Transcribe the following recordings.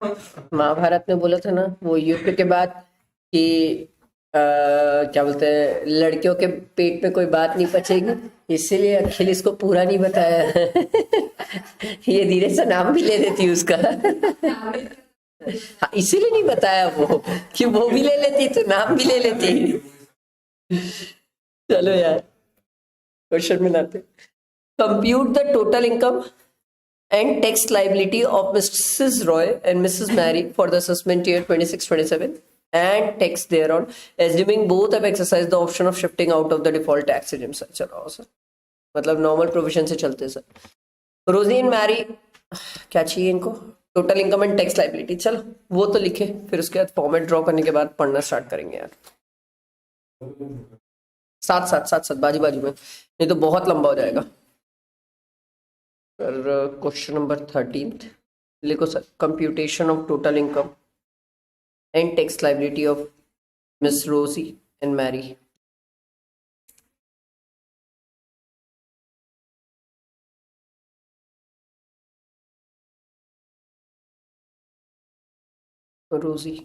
महाभारत में बोला था ना वो युद्ध के बाद कि क्या बोलते हैं, लड़कियों के पेट में कोई बात नहीं पचेगी, इसीलिए अखिलेश को पूरा नहीं बताया। ये धीरे से नाम भी ले लेती उसका। हाँ, इसीलिए नहीं बताया वो कि वो भी ले लेती तो नाम भी ले लेती। चलो यार, क्वेश्चन में आते। Compute the total income and tax liability of Mrs. Roy and Mrs. Mary for the assessment year 26-27 and tax thereon, assuming both have exercised the option of shifting out of the default tax regime. Sir चलो sir, मतलब normal provision से चलते sir. रोजी and Mary, क्या चाहिए इनको? Total income and tax liability. चलो वो तो लिखे, फिर उसके बाद फॉर्मेट ड्रॉ करने के बाद पढ़ना स्टार्ट करेंगे यार। साथ साथ साथ साथ बाजू बाजू में, नहीं तो बहुत लंबा हो जाएगा। क्वेश्चन नंबर 13 लिखो sir. Computation of total income and tax liability of miss Rosy and Mary. Rosy,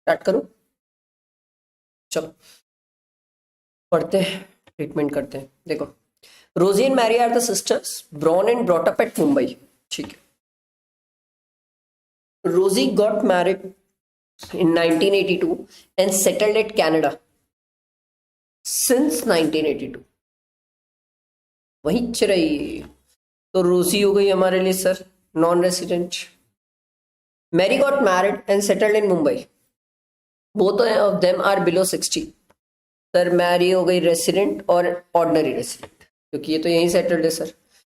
start करो। चलो पढ़ते हैं, ट्रीटमेंट करते हैं। देखो, Rosy and Mary are the sisters born and brought up at Mumbai. ठीक है। Rosy got married in 1982 and settled at Canada since 1982। वही रही। तो रोजी हो गई हमारे लिए sir non resident. Mary got married and settled in Mumbai, both of them are below 60। Sir Mary हो गई रेसिडेंट और ऑर्डिनरी रेसिडेंट, क्योंकि ये तो यहीं सेटल्ड है सर।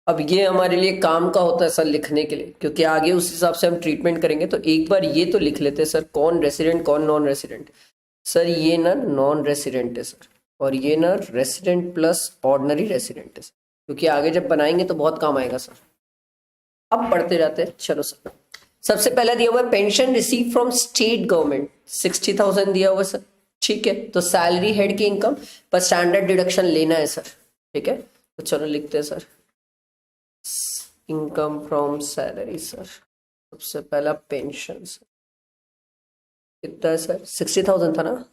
अब ये हमारे लिए काम का होता है सर लिखने के लिए, क्योंकि आगे उस हिसाब से हम ट्रीटमेंट करेंगे। तो एक बार ये तो लिख लेते हैं सर, कौन रेसिडेंट कौन नॉन रेसिडेंट। सर ये ना नॉन रेसिडेंट है सर, और ये ना रेसिडेंट प्लस ऑर्डिनरी रेसिडेंट है सर, क्योंकि आगे जब बनाएंगे तो बहुत काम आएगा सर। अब पढ़ते जाते हैं। चलो सर, सबसे पहला दिया हुआ है pension receive from state government, 60,000 दिया हुआ है सर। ठीक है, तो सैलरी हेड की इनकम पर स्टैंडर्ड डिडक्शन लेना है सर। ठीक है, तो चलो लिखते हैं sir income from salary sir. सबसे पहला पेंशन सर, कितना है सर? 60,000 था ना?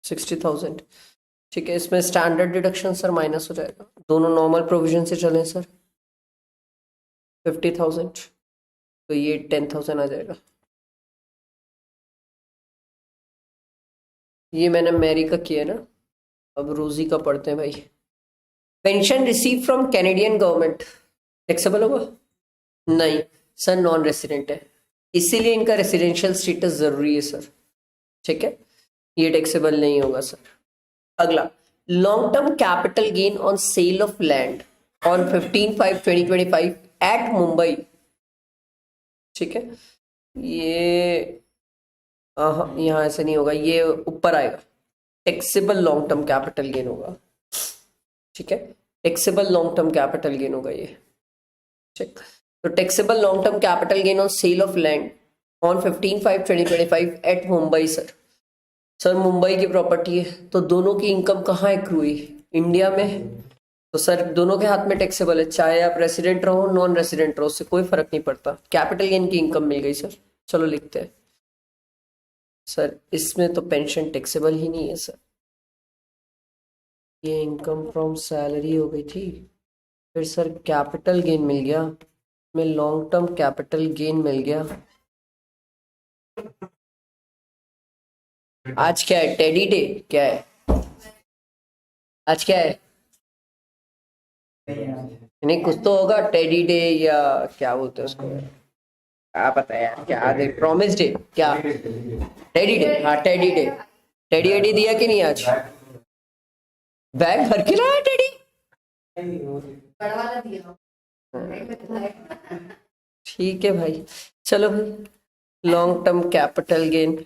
60,000। ठीक है, इसमें स्टैंडर्ड डिडक्शन सर माइनस हो जाएगा, दोनों नॉर्मल प्रोविजन से चलें सर। 50,000, तो ये 10,000 आ जाएगा। ये मैंने मैरी का किया ना, अब रोजी का पढ़ते हैं भाई। Pension receive from Canadian government taxable होगा? नहीं सर, नॉन रेसिडेंट है, इसीलिए इनका रेसिडेंशियल स्टेटस जरूरी है सर। ठीक है, ये टैक्सेबल नहीं होगा सर। अगला, long term capital gain on sale of land on 15/5/2025 at Mumbai. ठीक है, ये यहाँ ऐसे नहीं होगा, ये ऊपर आएगा। Taxable long term capital gain होगा। ठीक है, taxable long term capital gain होगा ये। ठीक, तो taxable long term capital gain on sale of land on 15/5/2025 at Mumbai sir. Sir Mumbai की प्रॉपर्टी है, तो दोनों की इनकम कहाँ एक्रू हुई? इंडिया में। तो सर दोनों के हाथ में टैक्सेबल है, चाहे आप रेसिडेंट रहो नॉन रेसिडेंट रहो, उससे कोई फर्क नहीं पड़ता। कैपिटल गेन की इनकम मिल गई सर। चलो लिखते हैं सर, इसमें तो पेंशन टैक्सेबल ही नहीं है सर। ये इनकम फ्रॉम सैलरी हो गई थी, फिर सर कैपिटल गेन मिल गया, में लॉन्ग टर्म कैपिटल गेन मिल गया। आज क्या है? टेडी डे क्या है? आज क्या है? नहीं कुछ तो होगा, टेडी डे या क्या बोलते हैं उसको, क्या पता है यार, क्या दे? प्रॉमिस डे क्या? टेडी डे, हाँ टेडी डे। टेडी एडी दिया कि नहीं आज? बैग भर के लाया टेडी? ठीक है भाई, चलो भाई लॉन्ग टर्म कैपिटल गेन,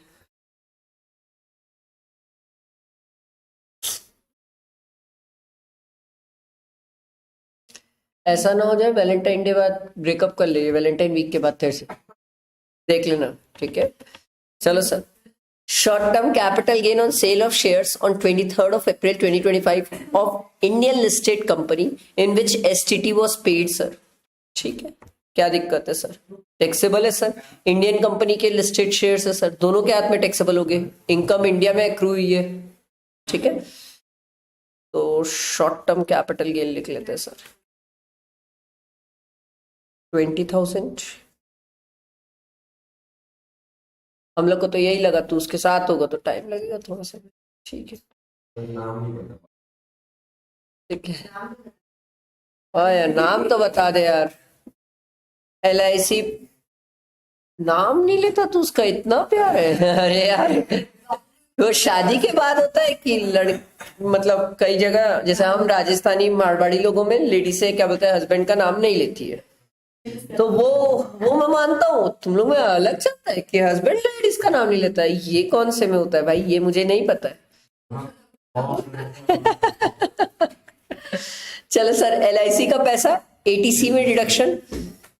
ऐसा ना हो जाए वैलेंटाइन डे बाद ब्रेकअप कर लीजिए, वैलेंटाइन वीक के बाद फिर से देख लेना, ठीक है। चलो sir, short term capital gain on sale of shares on 23rd of April 2025 of Indian listed company in which STT was paid sir। ठीक है, क्या दिक्कत है सर? टैक्सेबल है सर, इंडियन कंपनी के लिस्टेड शेयर्स है सर, दोनों के हाथ में टैक्सेबल हो गए, इनकम इंडिया में एक्रू हुई है, ठीक है। तो शॉर्ट टर्म कैपिटल गेन लिख लेते हैं सर 20,000। हम लोग को तो यही लगा, तू उसके साथ होगा तो टाइम लगेगा थोड़ा सा, ठीक है। ठीक है, हाँ यार नाम तो बता दे यार। LIC नाम नहीं लेता तू, उसका इतना प्यार है? अरे यार वो शादी के बाद होता है कि मतलब कई जगह जैसे हम राजस्थानी मारवाड़ी लोगों में लेडी से क्या बोलते हैं, हस्बैंड का नाम नहीं लेती है, तो वो मैं मानता हूँ। तुम लोग में अलग चलता है कि हस्बैंड लेडीज का नाम नहीं लेता है, ये कौन से में होता है भाई, ये मुझे नहीं पता है। चलो सर, LIC का पैसा ATC में डिडक्शन,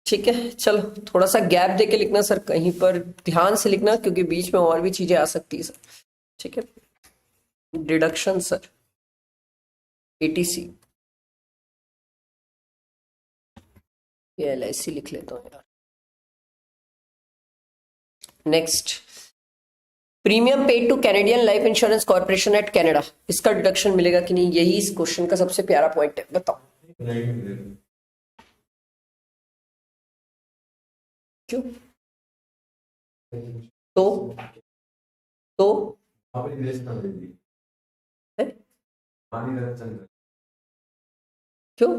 ठीक है। चलो थोड़ा सा गैप देके लिखना सर, कहीं पर ध्यान से लिखना क्योंकि बीच में और भी चीजें आ सकती है सर, ठीक है। डिडक्शन सर ATC, ये LIC लिख लेता हूँ यार। Next, premium paid to Canadian life insurance corporation at Canada, इसका डिडक्शन मिलेगा कि नहीं, यही इस क्वेश्चन का सबसे प्यारा पॉइंट है, बताओ क्यों? तो है? क्यों?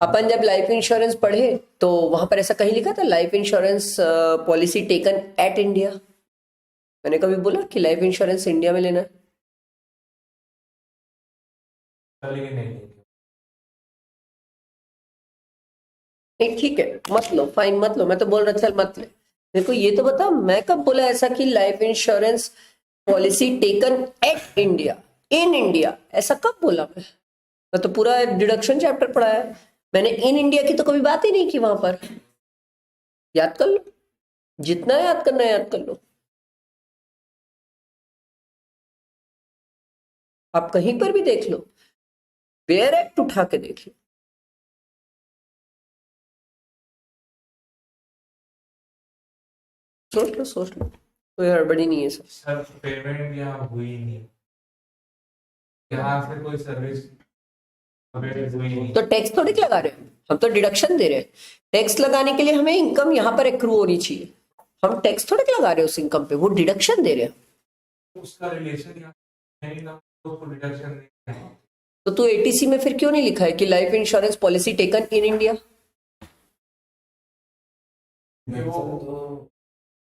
अपन जब लाइफ इंश्योरेंस पढ़े तो वहां पर ऐसा कहीं लिखा था, life insurance policy taken at India? मैंने कभी बोला कि लाइफ इंश्योरेंस इंडिया में लेना है? नहीं ठीक है, मत लो, फाइन मत लो, मैं तो बोल रहा चल मत ले। मेरे को ये तो बता, मैं कब बोला ऐसा कि life insurance policy taken at India, in India, ऐसा कब बोला मैं तो पूरा डिडक्शन चैप्टर पढ़ा है, मैंने इन इंडिया की तो कभी बात ही नहीं की वहां पर। याद कर लो, जितना याद करना है याद कर लो। आप कहीं पर भी देख लो, वेयर एक्ट उठा के देख लो, सोच लो, कोई हड़बड़ी नहीं है सर। पेमेंट यहाँ हुई नहीं, यहाँ से कोई सर्विस हुई नहीं, तो टैक्स थोड़ी लगा रहे हैं हम, तो डिडक्शन दे रहे हैं। टैक्स लगाने के लिए हमें इनकम यहाँ पर एक्रू होनी चाहिए, हम टैक्स थोड़ी लगा रहे हैं उस इनकम पे, वो डिडक्शन दे रहे हैं। उसका रिलेशन यहाँ नहीं ना, तो डिडक्शन नहीं है। तो तू ATC में फिर क्यों नहीं लिखा है कि life insurance policy taken in India?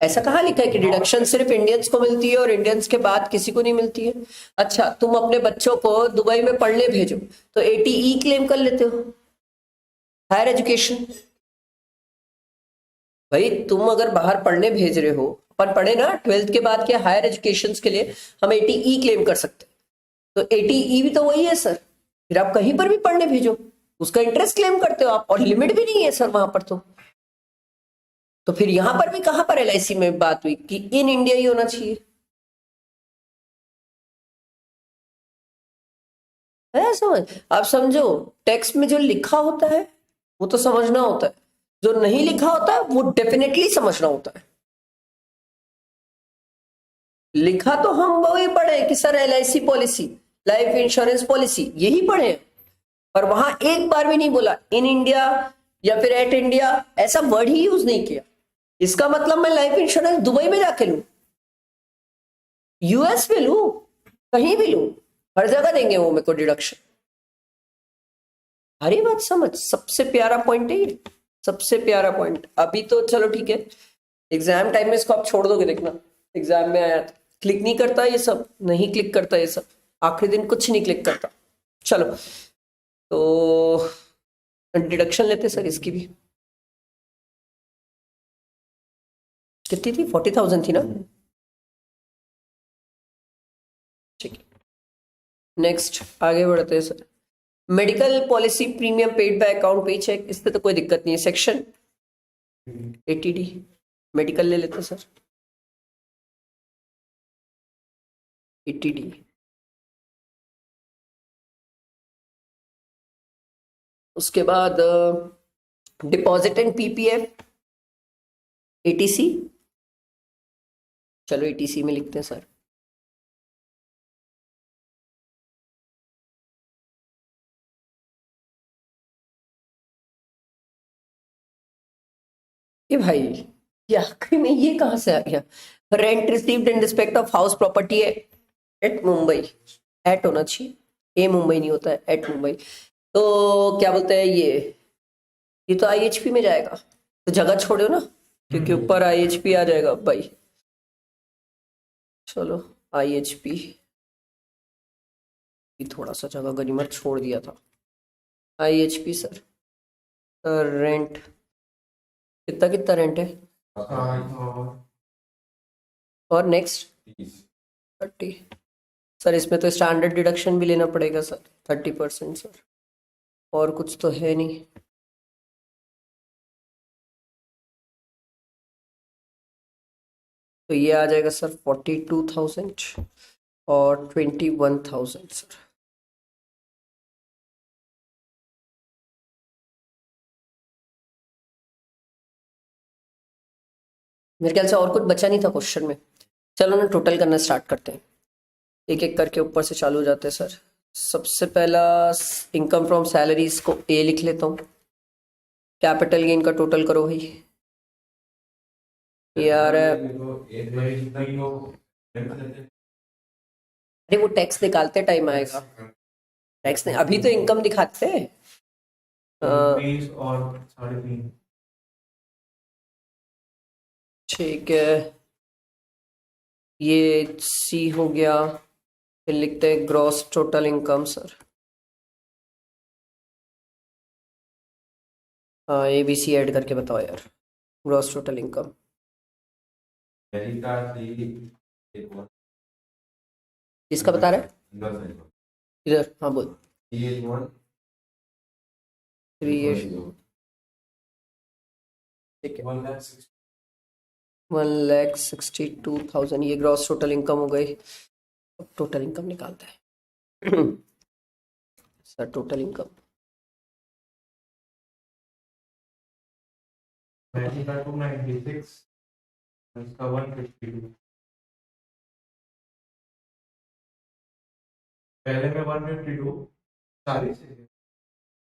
ऐसा कहाँ लिखा है कि डिडक्शन सिर्फ इंडियंस को मिलती है और इंडियंस के बाद किसी को नहीं मिलती है? अच्छा, तुम अपने बच्चों को दुबई में पढ़ने भेजो तो ATE क्लेम कर लेते हो, हायर एजुकेशन। भाई तुम अगर बाहर पढ़ने भेज रहे हो, अपन पढ़े ना 12th के बाद के हायर एजुकेशन के लिए हम ATE क्लेम कर सकते हैं, तो ATE भी तो वही है सर। फिर आप कहीं पर भी पढ़ने भेजो, उसका इंटरेस्ट क्लेम करते हो आप, और लिमिट भी नहीं है सर वहां पर। तो फिर यहां पर भी कहां पर LIC में बात हुई कि इन इंडिया ही होना चाहिए? है समझ? आप समझो, टेक्स्ट में जो लिखा होता है वो तो समझना होता है, जो नहीं लिखा होता है वो डेफिनेटली समझना होता है। लिखा तो हम वही पढ़े कि sir LIC policy, life insurance policy, यही पढ़े, पर वहां एक बार भी नहीं बोला इन इंडिया या फिर एट इंडिया, ऐसा वर्ड ही यूज नहीं किया। इसका मतलब मैं लाइफ इंश्योरेंस दुबई में जाके लू, US में लू, कहीं भी लू, हर जगह देंगे वो मेरे को डिडक्शन। हरी बात समझ, सबसे प्यारा पॉइंट है ये, सबसे प्यारा पॉइंट। अभी तो चलो ठीक है, एग्जाम टाइम में इसको आप छोड़ दोगे, देखना एग्जाम में आया तो क्लिक नहीं करता ये सब, नहीं क्लिक करता ये सब, आखिरी दिन कुछ नहीं क्लिक करता। चलो तो डिडक्शन लेते सर इसकी भी। कितनी थी? 40,000 थी ना? ठीक है, नेक्स्ट आगे बढ़ते हैं sir. Medical policy premium paid by account पे चेक, इस पे तो कोई दिक्कत नहीं है। सेक्शन 80D मेडिकल ले लेते हैं सर। 80D उसके बाद डिपॉजिट एंड पीपीएफ, एटीसी, चलो एटीसी में लिखते हैं सर। ये भाई, ये आखिरी में ये कहाँ से आ गया? Rent received in respect of house property at Mumbai, at होना चाहिए, ए मुंबई नहीं होता है, एट मुंबई। तो क्या बोलते हैं ये तो आईएचपी में जाएगा, तो जगह छोड़ो ना, क्योंकि ऊपर आईएचपी आ जाएगा भाई। चलो आईएचपी, थोड़ा सा जगह गनीमत छोड़ दिया था। आईएचपी सर, रेंट कितना कितना रेंट है? और नेक्स्ट 30 सर। इसमें तो स्टैंडर्ड डिडक्शन भी लेना पड़ेगा सर, 30% सर, और कुछ तो है नहीं। तो ये आ जाएगा सर 42,000 और 21,000 सर। मेरे ख्याल से और कुछ बचा नहीं था क्वेश्चन में। चलो ना टोटल करना स्टार्ट करते हैं, एक एक करके ऊपर से चालू हो जाते हैं सर। सबसे पहला इनकम फ्रॉम सैलरीज को ए लिख लेता हूँ। कैपिटल गेन का टोटल करो भाई। ये आ रहा है, अरे वो टैक्स निकालते टाइम आएगा, टैक्स नहीं, अभी तो इनकम दिखाते हैं। और 3.5। ठीक है, ये सी हो गया। फिर लिखते हैं ग्रॉस टोटल इनकम सर। हाँ ए बी सी ऐड करके बताओ यार, ग्रॉस टोटल इनकम। किसका बता रहा है इधर? हाँ बोल। 3 ठीक है, 1,62,000 ये ग्रॉस टोटल इनकम हो गई। अब टोटल इनकम निकालते हैं सर। टोटल इनकम 296, इसका 152। पहले में 152 सारी चीजें।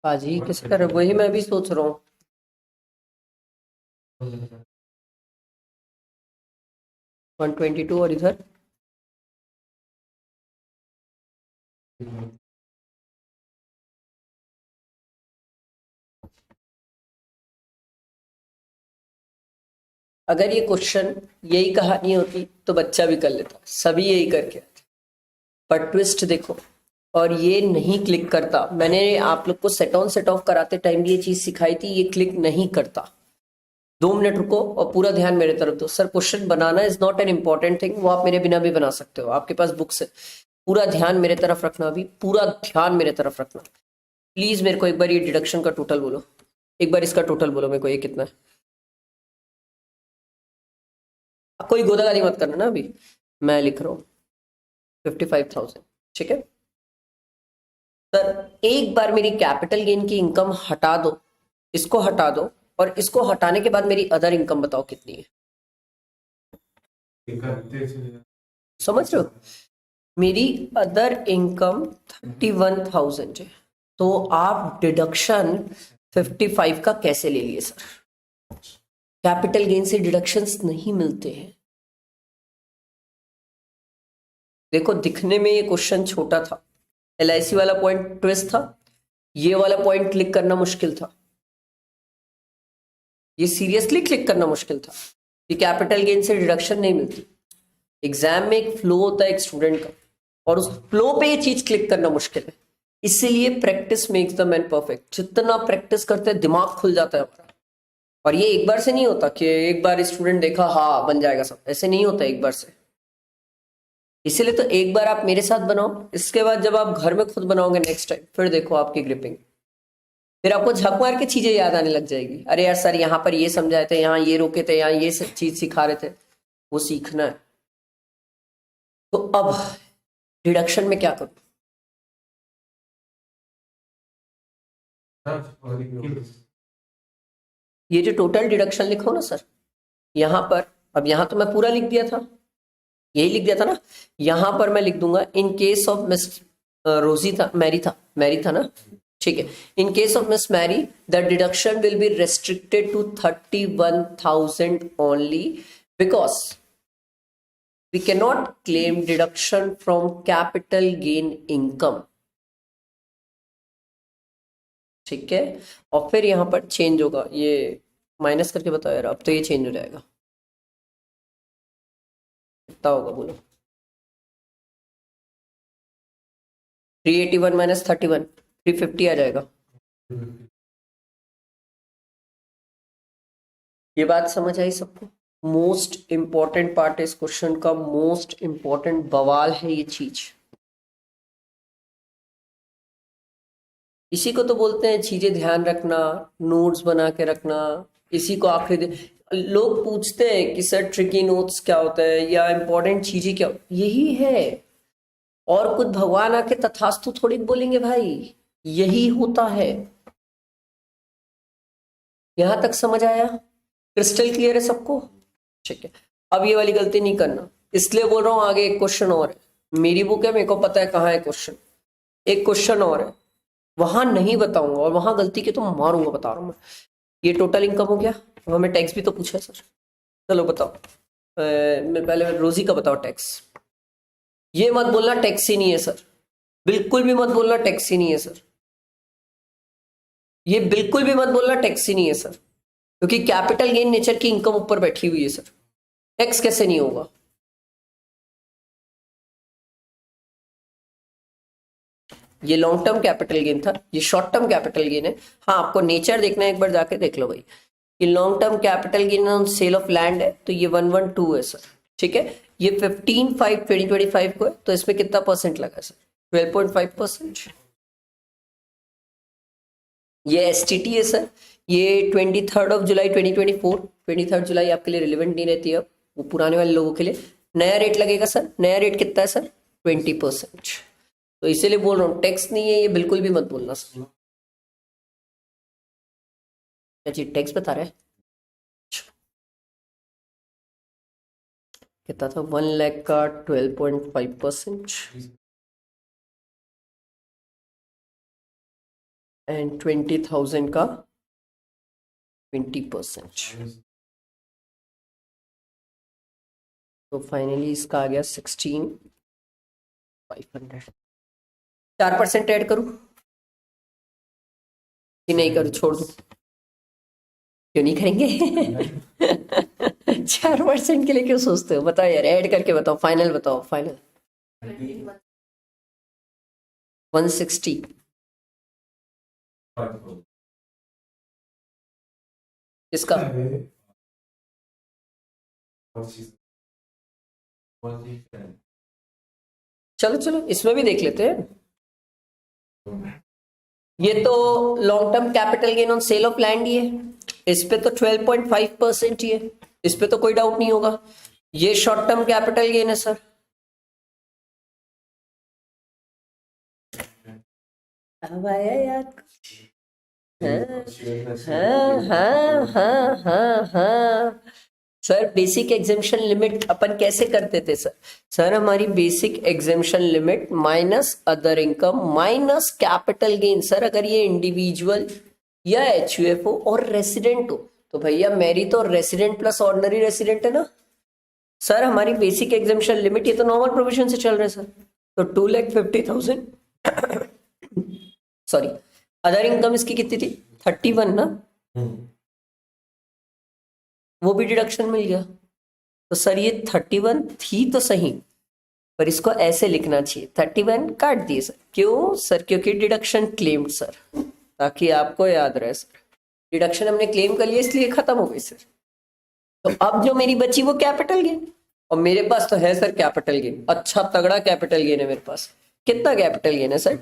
हाजी कैसे कर रहे हो? वही मैं भी सोच रहा हूँ। 122 और इधर अगर ये क्वेश्चन यही कहानी होती तो बच्चा भी कर लेता, सभी यही करके आते। पर ट्विस्ट देखो, और ये नहीं क्लिक करता। मैंने आप लोग को सेट ऑन सेट ऑफ कराते टाइम भी ये चीज सिखाई थी, ये क्लिक नहीं करता। 2 मिनट रुको और पूरा ध्यान मेरे तरफ दो sir. Question banana is not an important thing, वो आप मेरे बिना भी बना सकते हो, आपके पास बुक्स है। पूरा ध्यान मेरे तरफ रखना, अभी पूरा ध्यान मेरे तरफ रखना प्लीज। मेरे को एक बार ये डिडक्शन का टोटल बोलो, एक बार इसका टोटल बोलो मेरे को, ये कितना है? कोई गोदागादी मत करना ना, अभी मैं लिख रहा हूँ 55,000। ठीक है सर, एक बार मेरी कैपिटल गेन की इनकम हटा दो, इसको हटा दो, और इसको हटाने के बाद मेरी अदर इनकम बताओ कितनी है? समझ रहे हो? मेरी अदर इनकम 31,000 है, तो आप डिडक्शन 55 का कैसे ले लिए सर? कैपिटल गेन से डिडक्शंस नहीं मिलते हैं। देखो दिखने में ये क्वेश्चन छोटा था, LIC वाला पॉइंट ट्विस्ट था, ये वाला पॉइंट क्लिक करना मुश्किल था, ये सीरियसली क्लिक करना मुश्किल था कि कैपिटल गेन से डिडक्शन नहीं मिलती। एग्जाम में एक फ्लो होता है एक स्टूडेंट का, और उस फ्लो पे ये चीज क्लिक करना मुश्किल है। इसीलिए practice makes the man perfect. जितना प्रैक्टिस करते हैं दिमाग खुल जाता है हमारा। और ये एक बार से नहीं होता कि एक बार स्टूडेंट देखा हाँ बन जाएगा सब, ऐसे नहीं होता एक बार से। इसीलिए तो एक बार आप मेरे साथ बनाओ, इसके बाद जब आप घर में खुद बनाओगे नेक्स्ट टाइम, फिर देखो आपकी ग्रिपिंग, फिर आपको झक मार के चीजें याद आने लग जाएगी। अरे यार सर यहाँ पर ये समझाए थे, यहाँ ये रोके थे, यहाँ ये चीज सिखा रहे थे, वो सीखना है। तो अब डिडक्शन में क्या करूं? ये जो टोटल डिडक्शन लिखो ना सर, यहाँ पर, अब यहाँ तो मैं पूरा लिख दिया था, यही लिख दिया था ना, यहाँ पर मैं लिख दूंगा इन केस ऑफ मिस रोजी था, मैरी था ना, ठीक है। In case of miss Mary the deduction will be restricted to 31,000 only because we can not claim deduction from capital gain income, ठीक है। और फिर यहाँ पर चेंज होगा, ये माइनस करके बताओ यार, अब तो ये चेंज हो जाएगा, कितना होगा बोलो? 381 माइनस 31, 350 आ जाएगा। ये बात समझ आई सबको? मोस्ट इंपॉर्टेंट पार्ट इस क्वेश्चन का, मोस्ट इंपॉर्टेंट बवाल है ये चीज। इसी को तो बोलते हैं चीजें ध्यान रखना, नोट्स बना के रखना। इसी को आखिरी लोग पूछते हैं कि सर ट्रिकी नोट्स क्या होता है या इंपॉर्टेंट चीजें क्या, यही है। और कुछ भगवान आके तथास्तु थोड़ी बोलेंगे भाई, यही होता है। यहां तक समझ आया? क्रिस्टल क्लियर है सबको? ठीक है, अब ये वाली गलती नहीं करना, इसलिए बोल रहा हूं। आगे एक क्वेश्चन और है, मेरी बुक है, मेरे को पता है कहाँ है क्वेश्चन। एक क्वेश्चन और है, वहां नहीं बताऊंगा, और वहां गलती की तो मारूंगा, बता रहा हूं मैं। ये टोटल इनकम हो गया, अब हमें टैक्स भी तो पूछा है सर। चलो बताओ, मैं पहले रोजी का बताओ टैक्स। ये मत बोलना टैक्स ही नहीं है सर, बिल्कुल भी मत बोलना टैक्स ही नहीं है सर, ये बिल्कुल भी मत बोलना टैक्स ही नहीं है सर, क्योंकि कैपिटल गेन नेचर की इनकम ऊपर बैठी हुई है सर, टैक्स कैसे नहीं होगा? ये लॉन्ग टर्म कैपिटल गेन था, ये शॉर्ट टर्म कैपिटल गेन है। हाँ, आपको नेचर देखना है, एक बार जाके देख लो भाई। ये long term capital gain on sale of land है, तो ये 112 है सर, ठीक है। ये 15/5/2025 को है, तो इसमें कितना परसेंट लगा सर? 12.5%। ये एसटीटी है सर, ये 23 जुलाई 2024, 23 जुलाई आपके लिए रिलेवेंट नहीं रहती है अब, वो पुराने वाले लोगों के लिए। नया रेट लगेगा सर, नया रेट कितना है सर? 20%। तो इसीलिए बोल रहा हूँ टैक्स नहीं है, ये बिल्कुल भी मत बोलना सर। क्या चीज टैक्स बता रहा है? कितना था? 1 लाख का 12.5% एंड 20,000 का 20%। तो फाइनली इसका आ गया 16,500। 4% ऐड करूं कि नहीं करूं, छोड़ दूं? क्यों नहीं करेंगे? 4% के लिए क्यों सोचते हो? बताओ यार, ऐड करके बताओ, फाइनल बताओ, फाइनल 160। इसका चलो चलो इसमें भी देख लेते हैं। ये तो long term capital gain on sale of land ही है, इस पे तो 12.5% ही है, इस पे तो कोई डाउट नहीं होगा। ये शॉर्ट टर्म कैपिटल गेन है सर, अब आया याद? हाँ सर, बेसिक एग्जेम्पशन लिमिट अपन कैसे करते थे सर? सर हमारी basic exemption limit minus other income minus capital gain. Sir अगर ये इंडिविजुअल या एचयूएफ हो और रेसिडेंट हो, तो भैया मेरी तो रेसिडेंट प्लस ऑर्डिनरी रेसिडेंट है ना सर। हमारी बेसिक एग्जेम्पशन लिमिट, ये तो नॉर्मल प्रोविजन से चल रहे हैं सर, तो 2,50,000 सॉरी, अदर इनकम इसकी कितनी थी? 31 ना, वो भी डिडक्शन मिल गया। तो सर ये 31 थी तो सही, पर इसको ऐसे लिखना चाहिए, 31 काट दिए सर। क्यों सर? क्योंकि डिडक्शन क्लेम्ड सर, ताकि आपको याद रहे सर। डिडक्शन हमने क्लेम कर लिया इसलिए खत्म हो गई सर। तो अब जो मेरी बची वो कैपिटल गेन, और मेरे पास तो है सर कैपिटल गेन, अच्छा तगड़ा कैपिटल गेन है मेरे पास। कितना कैपिटल गेन है सर?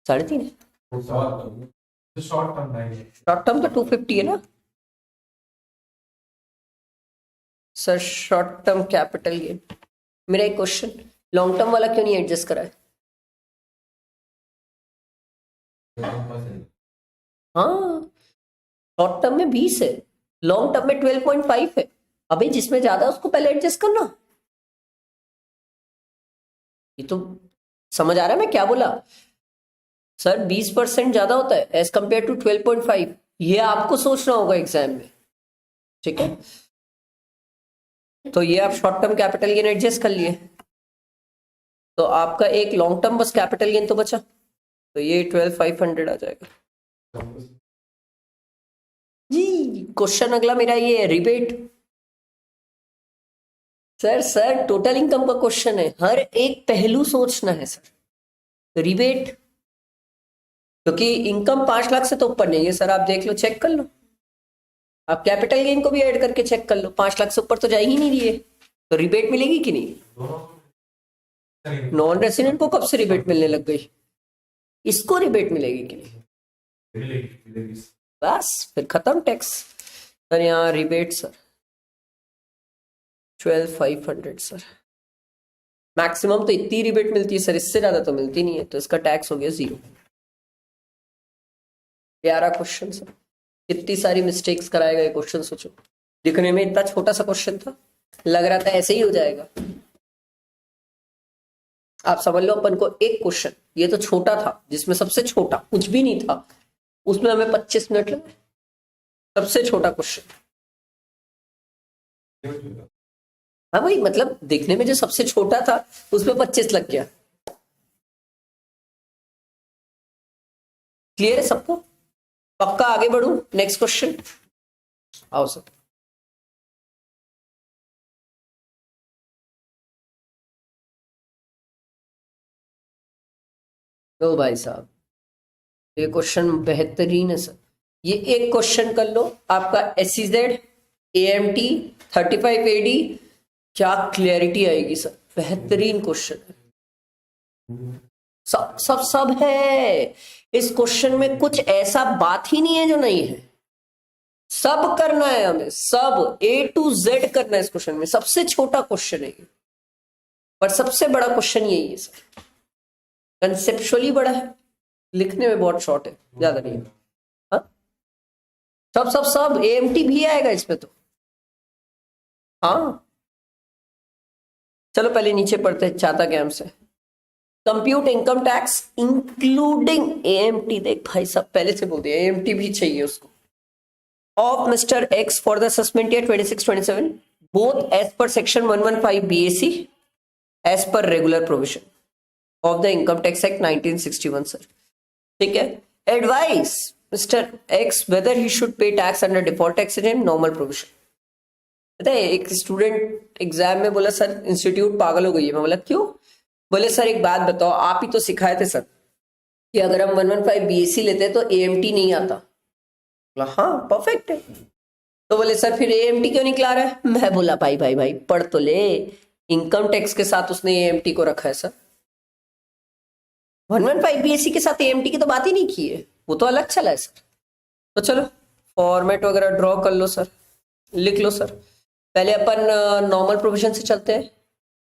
3.5 है। शॉर्ट टर्म है। शॉर्ट टर्म तो 250 है ना sir, short term capital gain. मेरा एक क्वेश्चन, लॉन्ग टर्म वाला क्यों नहीं एडजस्ट करा है? हाँ, शॉर्ट टर्म में 20 है, लॉन्ग टर्म में 12.5 है। अभी जिसमें ज्यादा उसको पहले एडजस्ट करना। ये तो समझ आ रहा है मैं क्या बोला सर? 20% ज्यादा होता है एज कंपेयर टू 12.5। ये आपको सोचना होगा एग्जाम में, ठीक है? तो ये आप short term capital gain adjust कर लिए, तो आपका एक लॉन्ग टर्म बस कैपिटल गेन तो बचा, तो ये 12,500 आ जाएगा जी। क्वेश्चन अगला मेरा ये है, रिबेट। सर टोटल इनकम का क्वेश्चन है, हर एक पहलू सोचना है सर। रिबेट, क्योंकि इनकम 5 लाख से तो ऊपर नहीं है सर, आप देख लो, चेक कर लो, आप कैपिटल गेन को भी ऐड करके चेक कर लो, 5 लाख से ऊपर तो जा ही नहीं रही है, तो रिबेट मिलेगी कि नहीं? नॉन रेसिडेंट को कब से रिबेट मिलने लग गई? इसको रिबेट मिलेगी कि नहीं? बस फिर खत्म टैक्स सर। यहाँ रिबेट सर 12,500 सर, मैक्सिमम तो इतनी रिबेट मिलती है सर, इससे ज्यादा तो मिलती नहीं है, तो इसका टैक्स हो गया 0। प्यारा क्वेश्चन सर, कितनी सारी मिस्टेक्स कराएगा ये क्वेश्चन, सोचो। दिखने में इतना छोटा सा क्वेश्चन था, लग रहा था ऐसे ही हो जाएगा। आप समझ लो, अपन को एक क्वेश्चन, ये तो छोटा था, जिसमें सबसे छोटा कुछ भी नहीं था, उसमें हमें 25 मिनट लगे। सबसे छोटा क्वेश्चन, हाँ भाई, मतलब देखने में जो सबसे छोटा था उसमें 25 लग गया। क्लियर है सबको? पक्का आगे बढ़ू, नेक्स्ट क्वेश्चन आओ सर। तो भाई साहब, ये क्वेश्चन बेहतरीन है सर। ये एक क्वेश्चन कर लो, आपका SEZ AMT 35 AD, क्या क्लैरिटी आएगी सर, बेहतरीन क्वेश्चन है। सब है इस क्वेश्चन में, कुछ ऐसा बात ही नहीं है जो नहीं है, सब करना है हमें, सब A to Z करना है इस क्वेश्चन में। सबसे छोटा क्वेश्चन है ये, पर सबसे बड़ा क्वेश्चन यही है सर। कंसेप्चुअली बड़ा है, लिखने में बहुत शॉर्ट है, ज्यादा नहीं है। हाँ? सब AMT भी आएगा इसमें तो। हाँ, चलो पहले नीचे पढ़ते हैं, चाहता क्या हमसे। Compute income tax including AMT, देख भाई साहब पहले से बोल दिया, AMT भी चाहिए उसको, of mister X for the assessment year 26-27 both as per section 115 BAC as per regular provision of the income tax act 1961 sir. ठीक है, advise mister X whether he should pay tax under default tax regime normal provision. पता है, एक student exam में बोला sir institute पागल हो गई है। मैं बोला क्यों? बोले सर एक बात बताओ, आप ही तो सिखाए थे सर कि अगर हम 115 BAC लेते हैं तो AMT नहीं आता। बोला हाँ परफेक्ट है। तो बोले सर फिर AMT क्यों निकला रहा है? मैं बोला भाई भाई भाई पढ़ तो ले, इनकम टैक्स के साथ उसने AMT को रखा है सर, 115 BAC के साथ AMT की तो बात ही नहीं की है, वो तो अलग चला है सर। तो चलो फॉर्मेट वगैरह ड्रॉ कर लो सर, लिख लो सर। पहले अपन नॉर्मल प्रोविजन से चलते हैं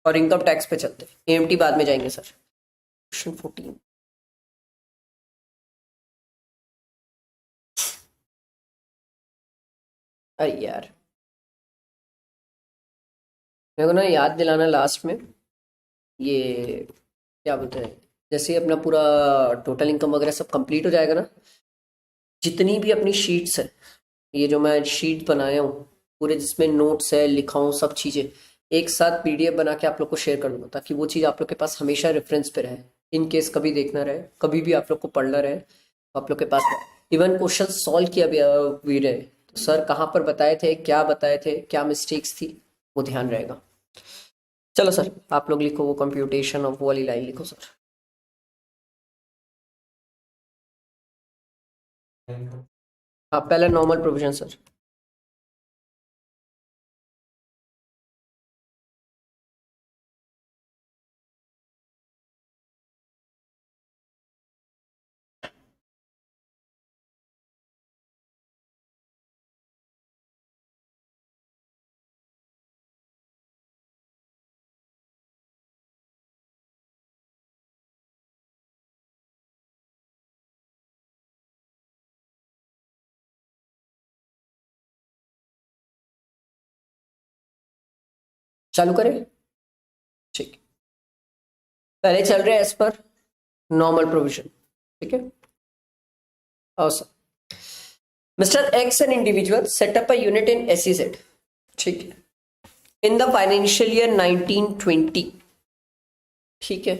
और इनकम टैक्स पे चलते हैं, AMT बाद में जाएंगे सर। क्वेश्चन 14, अरे यार मेरे को ना याद दिलाना लास्ट में, ये क्या बोलते हैं, जैसे ही अपना पूरा टोटल इनकम वगैरह सब कंप्लीट हो जाएगा ना, जितनी भी अपनी शीट्स है, ये जो मैं शीट बनाया हूँ पूरे, जिसमें नोट्स है लिखा हूँ सब चीज़ें, एक साथ PDF बना के आप लोग को शेयर कर दूंगा, ताकि वो चीज़ आप लोग के पास हमेशा रेफरेंस पे रहे, इन केस कभी देखना रहे, कभी भी आप लोग को पढ़ना रहे, तो आप लोग के पास इवन क्वेश्चन सॉल्व किया भी रहे तो सर कहाँ पर बताए थे, क्या बताए थे, क्या मिस्टेक्स थी, वो ध्यान रहेगा। चलो सर आप लोग लिखो, वो कंप्यूटेशन ऑफ वो वाली लाइन लिखो सर। हाँ पहले नॉर्मल प्रोविजन सर। चालू करें? ठीक, पहले चल रहे एज पर नॉर्मल प्रोविजन। ठीक है, awesome. Mr. X, an individual, set up a unit in SEZ. ठीक है, in the financial year 1920. ठीक है,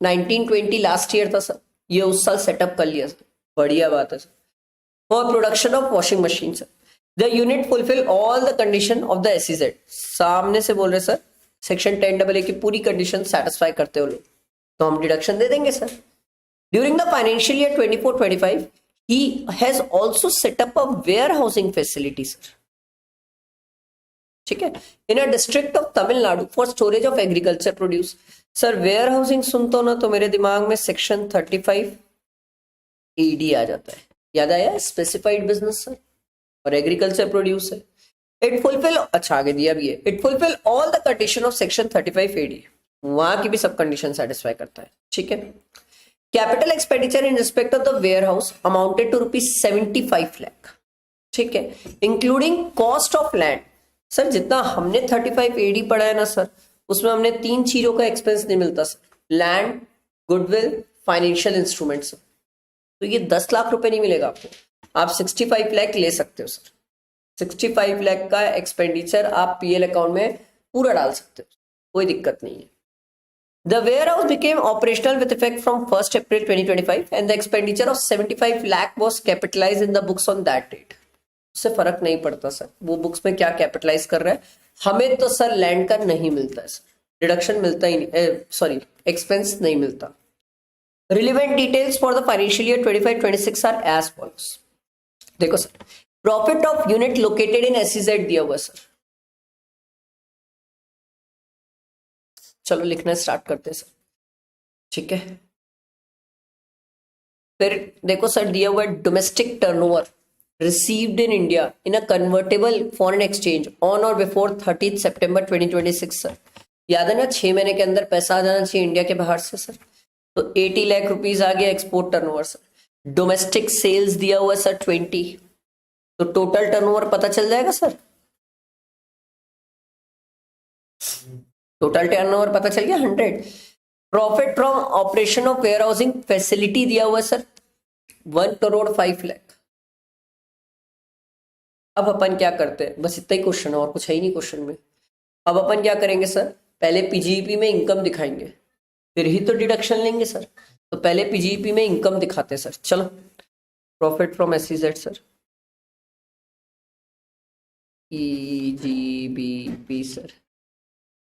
1920 लास्ट ईयर था सर, ये उस साल सेटअप कर लिया सर, बढ़िया बात है sir. For production of washing machine sir, the unit fulfil all the condition of the SEZ। सामने से बोल रहे सर, सेक्शन 10AA की पूरी कंडीशन सेटिस्फाई करते हो लोग, तो हम डिडक्शन दे देंगे sir. During the financial year 24-25 he has also set up a warehousing facility sir। ठीक है, in a district of Tamil Nadu for storage of agriculture produce. Sir warehousing सुनता हूं ना तो मेरे दिमाग में सेक्शन 35AD आ जाता है, याद आया, स्पेसिफाइड बिजनेस सर, और एग्रीकल्चर प्रोड्यूस है। इट फुलफिल, अच्छा आगे दिया भी है, it fulfil all the condition of section 35AD, वहां की भी सब कंडीशन सेटिस्फाई करता है। ठीक है, capital expenditure in respect of the warehouse amounted to ₹75 lakh. ठीक है, including cost of land. Sir जितना हमने 35AD पढ़ा है ना सर, उसमें हमने 3 चीजों का एक्सपेंस नहीं मिलता sir, land, goodwill, financial instruments. तो ये 10 लाख रुपए नहीं मिलेगा आपको, आप 65 लाख ले सकते हो सर। 65 लाख का एक्सपेंडिचर आप PL अकाउंट में पूरा डाल सकते हो, कोई दिक्कत नहीं है। The warehouse became operational with effect from 1st April 2025 and the expenditure of 75 lakh was capitalized in the books on that date। उससे फर्क नहीं पड़ता सर, वो बुक्स में क्या कैपिटलाइज कर रहा है, हमें तो सर लैंड का नहीं मिलता है सर, डिडक्शन मिलता ही नहीं, सॉरी एक्सपेंस नहीं मिलता। Relevant details for the financial year 25-26 are as follows. देखो sir, profit of unit located in SEZ दिया हुआ सर, चलो लिखना स्टार्ट करते हैं सर। ठीक है, फिर देखो सर दिया हुआ है, domestic turnover received in India in a convertible foreign exchange on और बिफोर 30 सितंबर 2026 सर। याद है ना, 6 महीने के अंदर पैसा आ जाना चाहिए इंडिया के बाहर से सर, तो 80 लाख रुपीज आ गया export turnover sir. Domestic sales दिया हुआ है सर 20, तो टोटल टर्नओवर पता चल जाएगा सर, टोटल टर्नओवर पता चल गया 100। Profit from operation of warehousing facility दिया हुआ है सर 1,05 लाख। अब अपन क्या करते हैं, बस इतना ही क्वेश्चन है और कुछ है ही नहीं क्वेश्चन में। अब अपन क्या करेंगे सर, पहले PGEP में इनकम दिखाएंगे, फिर ही तो डिडक्शन लेंगे सर, तो पहले PGEP में इनकम दिखाते हैं सर। चलो, profit from SEZ sir, PGBP sir,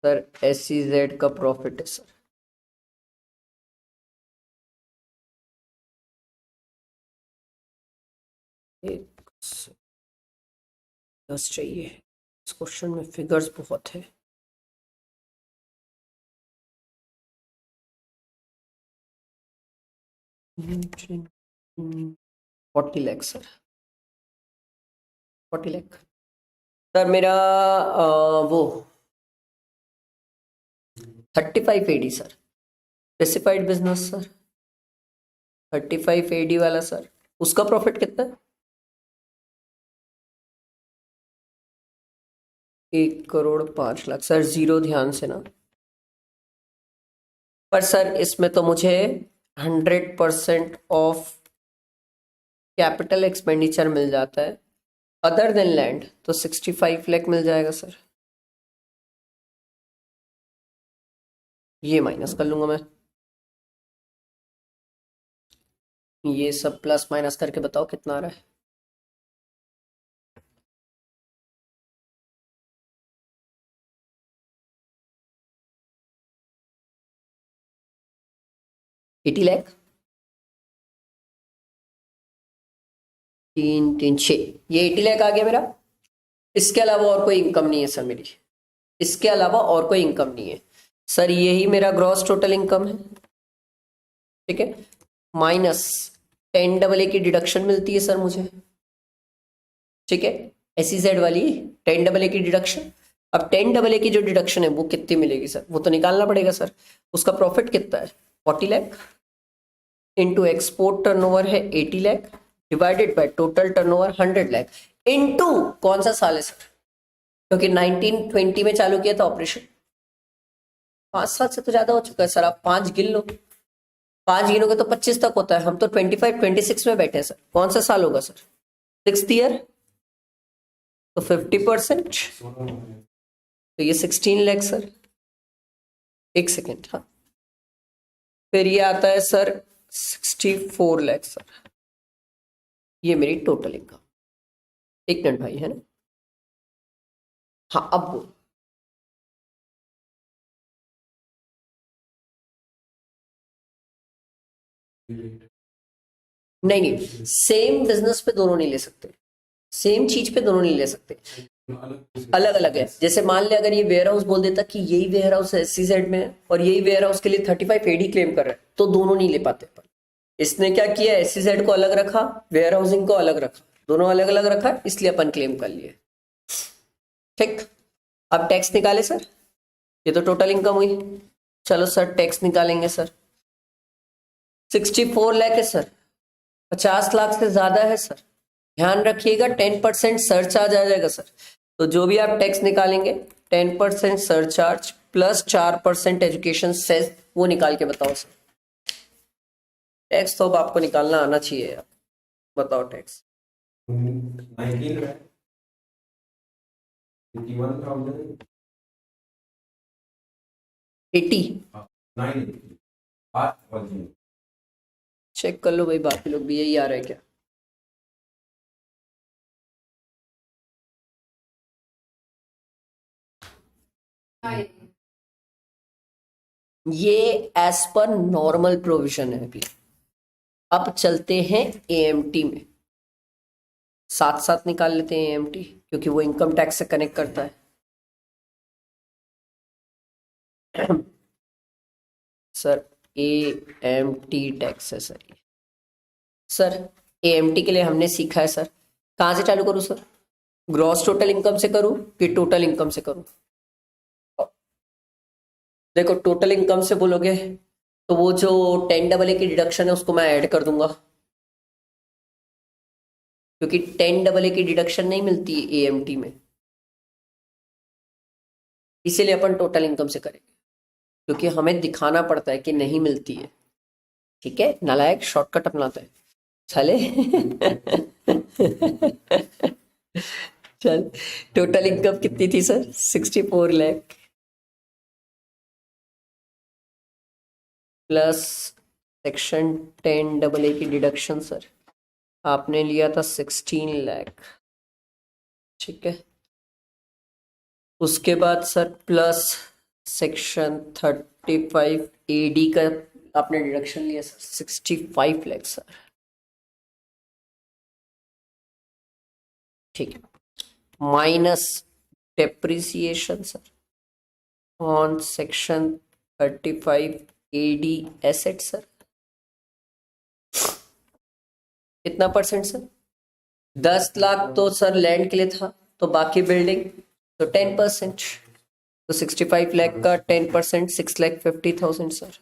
sir SEZ का प्रॉफिट है सर, एक दस चाहिए, इस क्वेश्चन में फिगर्स बहुत है। Forty lakh sir, 40 lakh sir मेरा, वो 35AD sir, specified business sir, 35AD वाला सर, उसका प्रॉफिट कितना है, 1,05,00,000 सर, जीरो ध्यान से ना, पर सर इसमें तो मुझे 100% ऑफ कैपिटल एक्सपेंडिचर मिल जाता है, अदर देन लैंड, तो 65 लाख मिल जाएगा सर, ये माइनस कर लूंगा मैं, ये सब प्लस माइनस करके बताओ कितना आ रहा है। $80 लाख तीन तीन छः, ये 80 लाख आ गया मेरा। इसके अलावा और कोई इनकम नहीं है सर मेरी, इसके अलावा और कोई इनकम नहीं है सर। यही मेरा ग्रॉस टोटल इनकम है, ठीक है। माइनस 10AA की डिडक्शन मिलती है सर मुझे, ठीक है, SEZ वाली 10AA की डिडक्शन। अब 10AA की जो डिडक्शन है वो कितनी मिलेगी सर, वो तो निकालना पड़ेगा सर। उसका प्रॉफिट कितना है 40 लाख, इंटू एक्सपोर्ट टर्नओवर है 80 lakh, divided by total turnover 100 lakh, into कौन सा साल है सर, क्योंकि 1920 में चालू किया था ऑपरेशन। 5 साल से तो ज्यादा हो चुका है सर, आप 5 गिन लो, 5 गिनोगे तो 25 तक होता है। हम तो 25-26 में बैठे हैं सर, कौन सा साल होगा सर, 6th ईयर, तो 50%, तो ये 16 लाख सर। एक सेकेंड, हाँ, फिर ये आता है सर 64 लाख सर, ये मेरी टोटल इनकम। एक मिनट भाई, है ना, हाँ अब बोल। नहीं नहीं, सेम बिजनेस पे दोनों नहीं ले सकते, सेम चीज पे दोनों नहीं ले सकते, अलग अलग है। जैसे मान ले अगर ये वेयर हाउस बोल देता कि यही वेयर हाउस SEZ में है और यही वेयर हाउस के लिए 35 AD क्लेम कर रहा है, तो दोनों नहीं ले पाते। पर इसने क्या किया, SEZ को अलग रखा, वेयर हाउसिंग को अलग रखा, दोनों अलग अलग रखा, इसलिए अपन क्लेम कर लिए, ठीक। अब टैक्स निकाले सर, ये तो टोटल इनकम हुई। चलो सर टैक्स निकालेंगे सर। 64 लाख है सर, 50 लाख से ज्यादा है सर, ध्यान रखिएगा 10% सरचार्ज आ जाएगा सर। तो जो भी आप टैक्स निकालेंगे 10% सरचार्ज प्लस 4% एजुकेशन सेस, वो निकाल के बताओ सर। टैक्स तो अब आपको निकालना आना चाहिए यार, बताओ टैक्स। 19 है 81,000 80 9 चेक कर लो भाई, बाकी लोग भी यही आ रहा है क्या। ये एज पर नॉर्मल प्रोविजन है अभी। अब चलते हैं AMT में, साथ साथ निकाल लेते हैं AMT, क्योंकि वो इनकम टैक्स से कनेक्ट करता है। सर AMT टैक्स है सर ये। सर AMT के लिए हमने सीखा है सर, कहाँ से चालू करूँ सर, ग्रॉस टोटल इनकम से करूँ कि टोटल इनकम से करूँ। देखो टोटल इनकम से बोलोगे तो वो जो 10AA की डिडक्शन है उसको मैं ऐड कर दूंगा, क्योंकि 10AA की डिडक्शन नहीं मिलती है AMT में, इसीलिए अपन टोटल इनकम से करेंगे, क्योंकि हमें दिखाना पड़ता है कि नहीं मिलती है, ठीक है। नालायक शॉर्टकट अपनाता है चले। चल, टोटल इनकम कितनी थी sir, 64 lakh plus section 10AA की डिडक्शन सर, आपने लिया था 16 लाख, ठीक है। उसके बाद सर प्लस सेक्शन 35 AD का आपने डिडक्शन लिया सर 65 लाख सर, ठीक है, minus depreciation sir on section 35 AD asset sir, कितना परसेंट सर, 10 लाख तो सर लैंड के लिए था, तो बाकी बिल्डिंग तो 10%, तो 65 लाख का 10% 6,50,000 सर,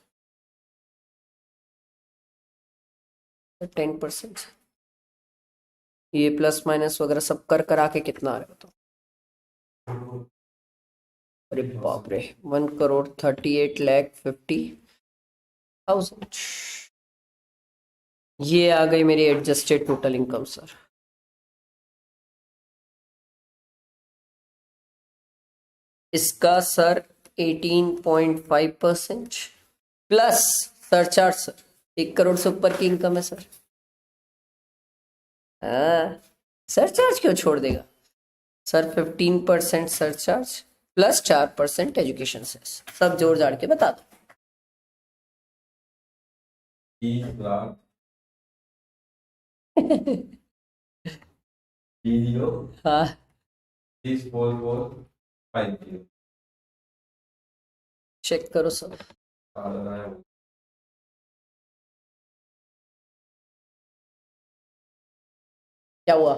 10%। ये प्लस माइनस वगैरह सब कर करा के कितना आ रहा है बताओ। अरे बाप रे, 1,38,50,000, ये आ गई मेरी एडजस्टेड टोटल इनकम सर। इसका sir 18.5% plus surcharge sir, 1 crore से ऊपर की इनकम है सर। हाँ, सरचार्ज क्यों छोड़ देगा sir, 15% surcharge plus 4% education cess, सब जोड़ जाड़ के बता दो। 30 लाख वीडियो हाँ 64450 चेक करो सर। क्या हुआ?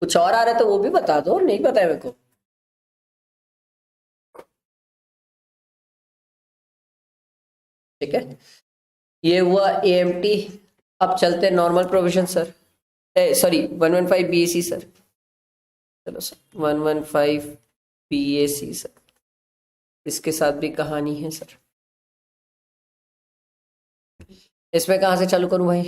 कुछ और आ रहा है तो वो भी बता दो, नहीं पता है मेरे को। ठीक है, ये हुआ एएमटी। अब चलते हैं normal provision sir, sorry 115 BAC sir. चलो सर 115 बीएसी सर, इसके साथ भी कहानी है सर। इसमें कहाँ से चालू करूं भाई?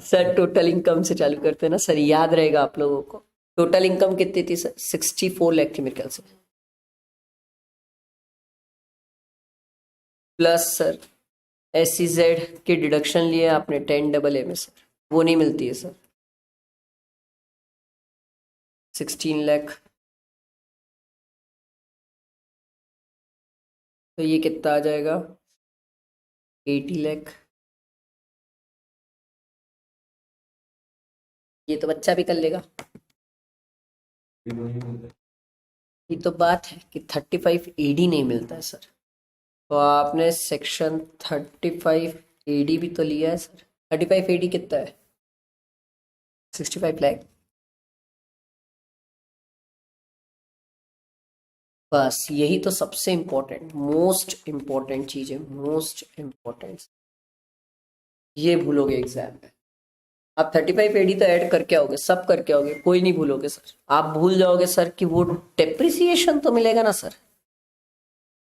सर टोटल इनकम से चालू करते हैं ना सर, याद रहेगा आप लोगों को। टोटल इनकम कितनी थी सर? 64 लाख थी मेरे ख्याल से। प्लस सर SEZ के डिडक्शन लिए आपने 10AA में सर, वो नहीं मिलती है सर। 16 लाख, तो ये कितना आ जाएगा? 80 लाख। ये तो बच्चा भी कर लेगा। ये तो बात है कि 35 AD नहीं मिलता है सर, तो आपने सेक्शन 35 AD भी तो लिया है सर। 35 AD कितना है? 65 लाख। बस यही तो सबसे इम्पोर्टेंट, मोस्ट इम्पोर्टेंट चीज है, मोस्ट इम्पोर्टेंट। ये भूलोगे एग्जाम में आप। 35 AD तो ऐड करके आओगे, सब करके आओगे, कोई नहीं भूलोगे सर। आप भूल जाओगे सर कि वो डेप्रिसिएशन तो मिलेगा ना sir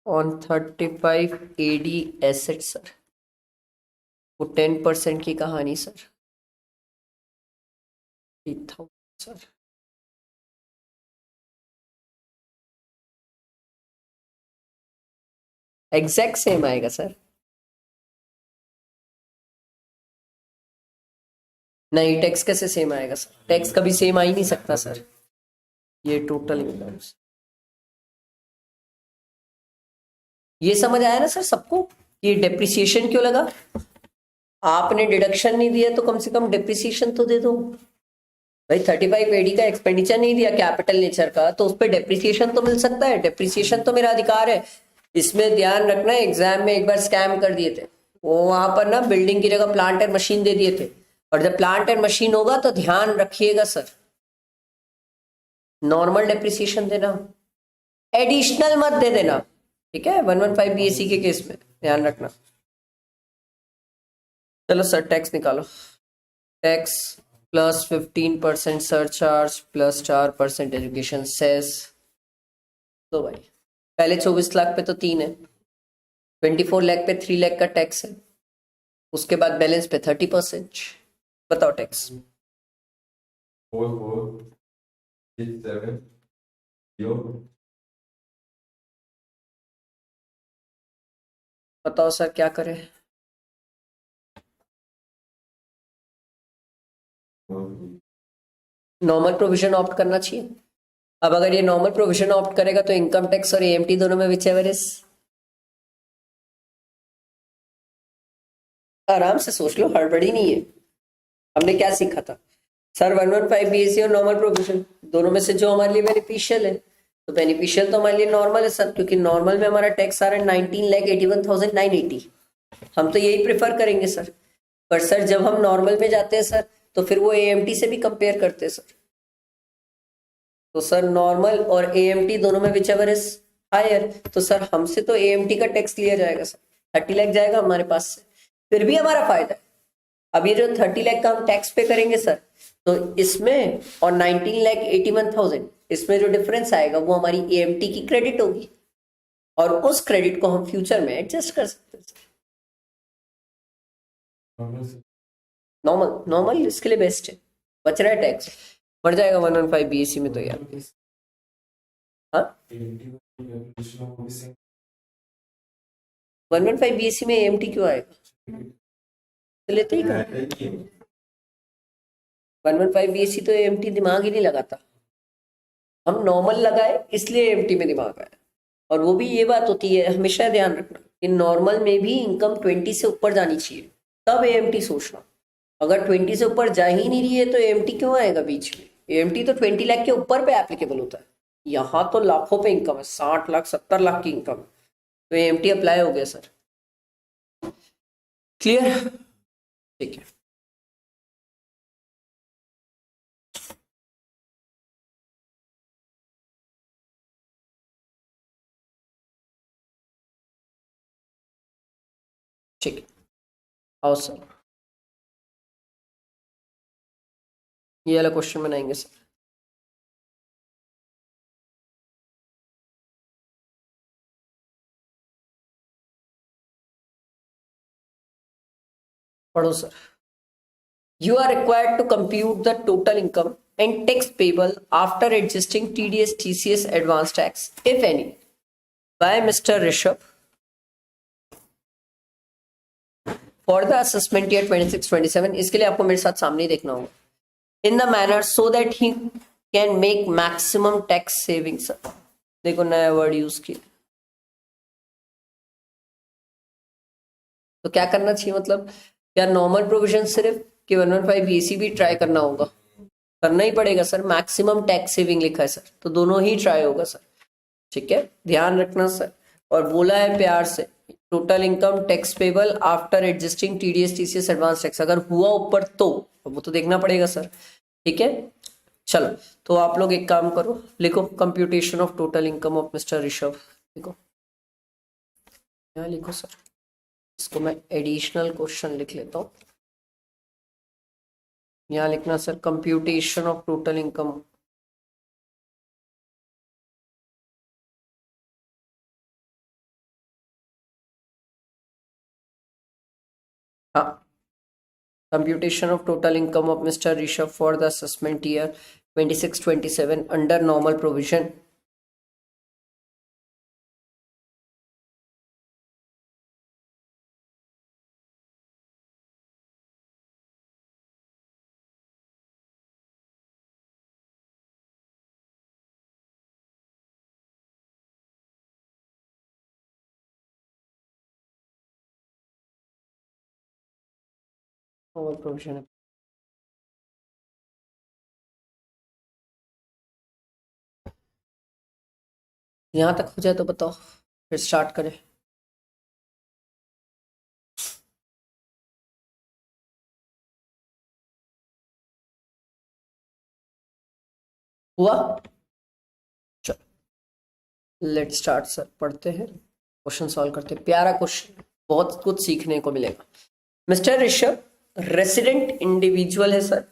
on 35 AD asset sir, वो 10% की कहानी सर। 8,000 सर, एग्जैक्ट सेम आएगा सर। नहीं, टैक्स कैसे सेम आएगा सर? टैक्स कभी सेम आ ही नहीं सकता सर। ये टोटल इनकम, ये समझ आया ना सर सबको? ये डेप्रिसिएशन क्यों लगा? आपने डिडक्शन नहीं दिया तो कम से कम डेप्रिसिएशन तो दे दो भाई। 35 AD का एक्सपेंडिचर नहीं दिया कैपिटल नेचर का, तो उस पर डेप्रिसिएशन तो मिल सकता है। डेप्रिसिएशन तो मेरा अधिकार है। इसमें ध्यान रखना, एग्जाम में एक बार स्कैम कर दिए थे, वो वहां पर ना बिल्डिंग की जगह प्लांट एंड मशीन दे दिए थे। और जब प्लांट एंड मशीन होगा तो ध्यान रखिएगा सर, नॉर्मल डेप्रिसिएशन देना, एडिशनल मत दे देना। ठीक है, 115 BAC के केस में ध्यान रखना। चलो सर टैक्स निकालो। Tax plus 15% surcharge plus 4% education cess. तो भाई पहले 24 लाख पे तो 3 है, 24 लाख पे 3 लाख का टैक्स है, उसके बाद बैलेंस पे 30%। बताओ टैक्स। 4467 बताओ सर क्या करें? नॉर्मल प्रोविजन ऑप्ट करना चाहिए। अब अगर ये नॉर्मल प्रोविजन ऑप्ट करेगा तो इनकम टैक्स और AMT दोनों में विच एवर इज, आराम से सोच लो, हड़बड़ी नहीं है। हमने क्या सीखा था सर? 115 BAC और नॉर्मल प्रोविजन दोनों में से जो हमारे लिए बेनिफिशियल है, तो बेनिफिशियल तो हमारे लिए नॉर्मल है सर, क्योंकि नॉर्मल में हमारा टैक्स आ रहा है 19,81,980। हम तो यही प्रेफर करेंगे सर। पर सर जब हम नॉर्मल में जाते हैं सर, तो फिर वो AMT से भी कंपेयर करते हैं सर। तो सर नॉर्मल और AMT दोनों में विच एवर इज हायर, तो सर हमसे तो AMT का टैक्स लिया जाएगा सर, 30 लाख जाएगा हमारे पास से, फिर भी हमारा फायदा है। अब ये जो 30 लाख का हम टैक्स पे करेंगे सर, तो इसमें और 19,81,000 इसमें जो डिफरेंस आएगा वो हमारी AMT की क्रेडिट होगी, और उस क्रेडिट को हम फ्यूचर में एडजस्ट कर सकते हैं। नॉर्मल नॉर्मल इसके लिए बेस्ट है, बच रहा है टैक्स, बढ़ जाएगा 115 BAC में तो यार। हाँ 115 BAC में AMT क्यों आएगा? तो लेते ही कहाँ? 115 BAC तो AMT दिमाग ही नहीं लगाता। हम नॉर्मल लगाए इसलिए एएमटी में दिमाग आया। और वो भी ये बात होती है, हमेशा ध्यान रखना कि नॉर्मल में भी इनकम 20 से ऊपर जानी चाहिए, तब एएमटी सोचना। अगर 20 से ऊपर जा ही नहीं रही है तो एएमटी क्यों आएगा बीच में? एएमटी तो 20 लाख के ऊपर पे एप्लीकेबल होता है। यहाँ तो लाखों पे इनकम है, 60 लाख 70 लाख की इनकम है, तो एएमटी अप्लाई हो गया सर। क्लियर? ठीक है। ठीक है, आओ सर, ये वाला क्वेश्चन बनाएंगे सर। पढ़ो sir. You are required to compute the total income and tax payable after adjusting TDS, TCS, advance tax, if any, by Mr. Rishabh for the assessment year 26-27. इसके लिए आपको मेरे साथ सामने ही देखना होगा। In the manner so that he can make maximum tax savings. देखो नया वर्ड यूज किया, तो क्या करना चाहिए? मतलब क्या नॉर्मल प्रोविजन सिर्फ कि 115 बीसी भी ट्राई करना होगा? करना ही पड़ेगा सर, मैक्सिमम टैक्स सेविंग लिखा है सर, तो दोनों ही ट्राई होगा सर। ठीक है, ध्यान रखना सर। और बोला है प्यार से, total income tax payable after adjusting TDS TCS advance tax, अगर हुआ ऊपर तो वो तो देखना पड़ेगा सर। ठीक है, चलो तो आप लोग एक काम करो, लिखो computation of total income of mister Rishabh. लिखो, यहाँ लिखो सर, इसको मैं एडिशनल क्वेश्चन लिख लेता हूँ। यहाँ लिखना sir, computation of total income हाँ, computation of total income of Mr. Rishabh for the assessment year 26-27 under normal provision. Normal provision. यहाँ तक हो जाए तो बताओ, फिर स्टार्ट करें। हुआ? चलो लेट स्टार्ट सर, पढ़ते हैं, क्वेश्चन सॉल्व करते हैं। प्यारा क्वेश्चन, बहुत कुछ सीखने को मिलेगा। मिस्टर ऋषभ रेसिडेंट इंडिविजुअल है sir,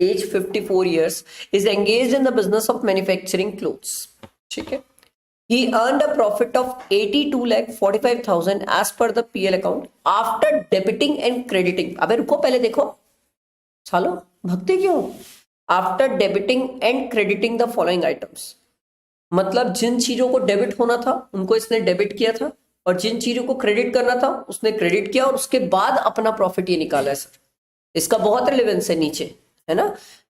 as 54 years, is engaged in the business of manufacturing clothes. ठीक है, he earned a profit of 82,45,000 as per the PL account after debiting and crediting. अबे रुको, पहले देखो सालो, भक्ति क्यों? After debiting and crediting the following items, मतलब जिन चीजों को डेबिट होना था उनको इसने डेबिट किया था, और जिन चीजों को क्रेडिट करना था उसने क्रेडिट किया, और उसके बाद अपना प्रॉफिट ये निकाला है सर। इसका बहुत रिलेवेंस है नीचे, है ना?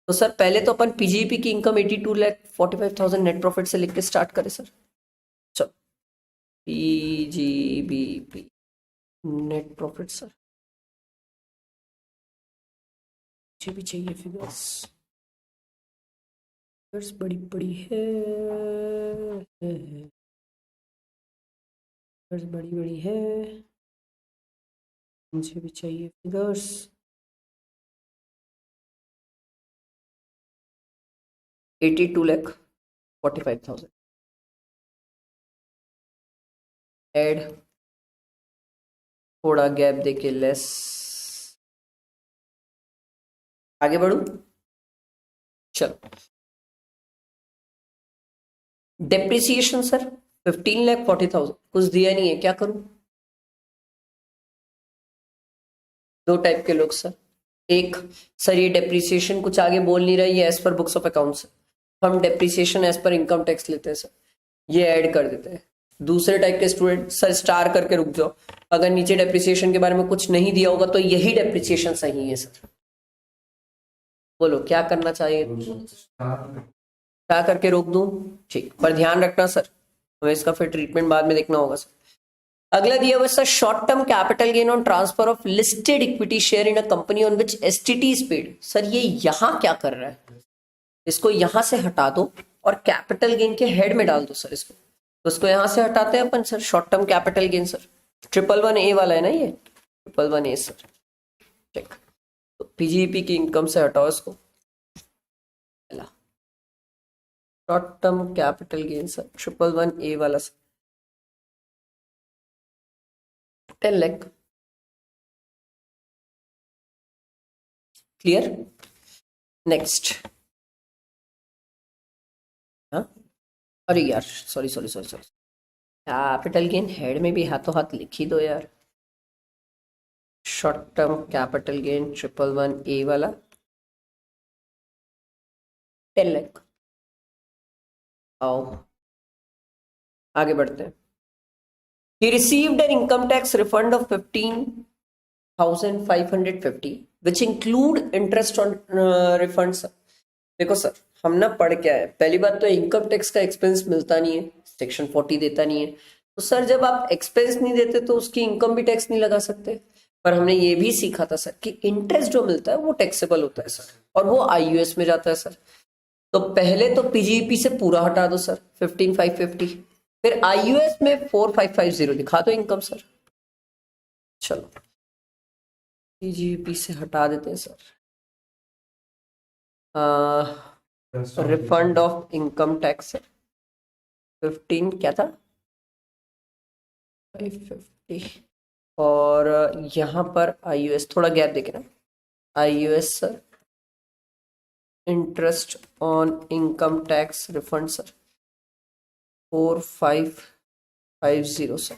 तो सर पहले तो अपन पीजीपी की इनकम 82,45,000 नेट प्रॉफिट से लिख के स्टार्ट करें सर। चलो, पीजीबीपी नेट प्रॉफिट सर, मुझे भी चाहिए फिगर्स, फिगर्स बड़ी बड़ी है, फिगर्स बड़ी बड़ी है, मुझे भी चाहिए फिगर्स। $82,45,000 एड, थोड़ा गैप देके लेस, आगे बढ़ू। चलो, डेप्रिसिएशन सर 15,40,000, कुछ दिया नहीं है, क्या करूं? दो टाइप के लोग सर, एक सर ये डेप्रिसिएशन कुछ आगे बोल नहीं रहा, ये as per books of accounts, हम depreciation as per income tax लेते हैं सर, ये ऐड कर देते हैं। दूसरे टाइप के स्टूडेंट सर स्टार करके रुक जाओ, अगर नीचे डेप्रिसिएशन के बारे में कुछ नहीं दिया होगा तो यही डेप्रिसिएशन सही है सर। बोलो क्या करना चाहिए? क्या करके रोक दूं? ठीक, पर ध्यान रखना सर, हमें इसका फिर ट्रीटमेंट बाद में देखना होगा सर। अगला दिया हुआ sir, short term capital gain on transfer of listed equity share in a company on which STT is paid. Sir ये यहां क्या कर रहा है, इसको यहां से हटा दो और कैपिटल गेन के हेड में डाल दो सर इसको। तो इसको यहां से हटाते हैं अपन sir, short term capital gain sir, 111A वाला है ना ये, 111A सर। चेक, तो पीजीपी की इनकम से हटाओ इसको, short term capital gain sir 111A वाला सर, 10 लाख। क्लियर? नेक्स्ट। हाँ, अरे यार sorry sorry sorry sorry, capital gain head में भी हाथों हाथ लिख ही दो यार। Short term capital gain 111A वाला 10 लाख। आओ आगे बढ़ते हैं। He received an income tax refund of 15,550 which include interest on refunds। देखो सर, हम ना पढ़ क्या है, पहली बात तो इनकम टैक्स का एक्सपेंस मिलता नहीं है, सेक्शन 40 देता नहीं है। तो सर जब आप एक्सपेंस नहीं देते तो उसकी इनकम भी टैक्स नहीं लगा सकते। पर हमने ये भी सीखा था सर कि इंटरेस्ट जो मिलता है वो टैक्सेबल होता है सर, और वो आईयूएस में जाता है सर। तो पहले तो पीजीपी से पूरा हटा दो सर 15,550, फिर आईयूएस में 4,550 दिखा दो इनकम सर। चलो पीजीपी से हटा देते हैं sir. Refund of income tax sir 15 क्या था, 550, और यहाँ पर आईयूएस थोड़ा गैप देखे ना, आईयूएस sir interest on income tax refund sir 4,550 sir.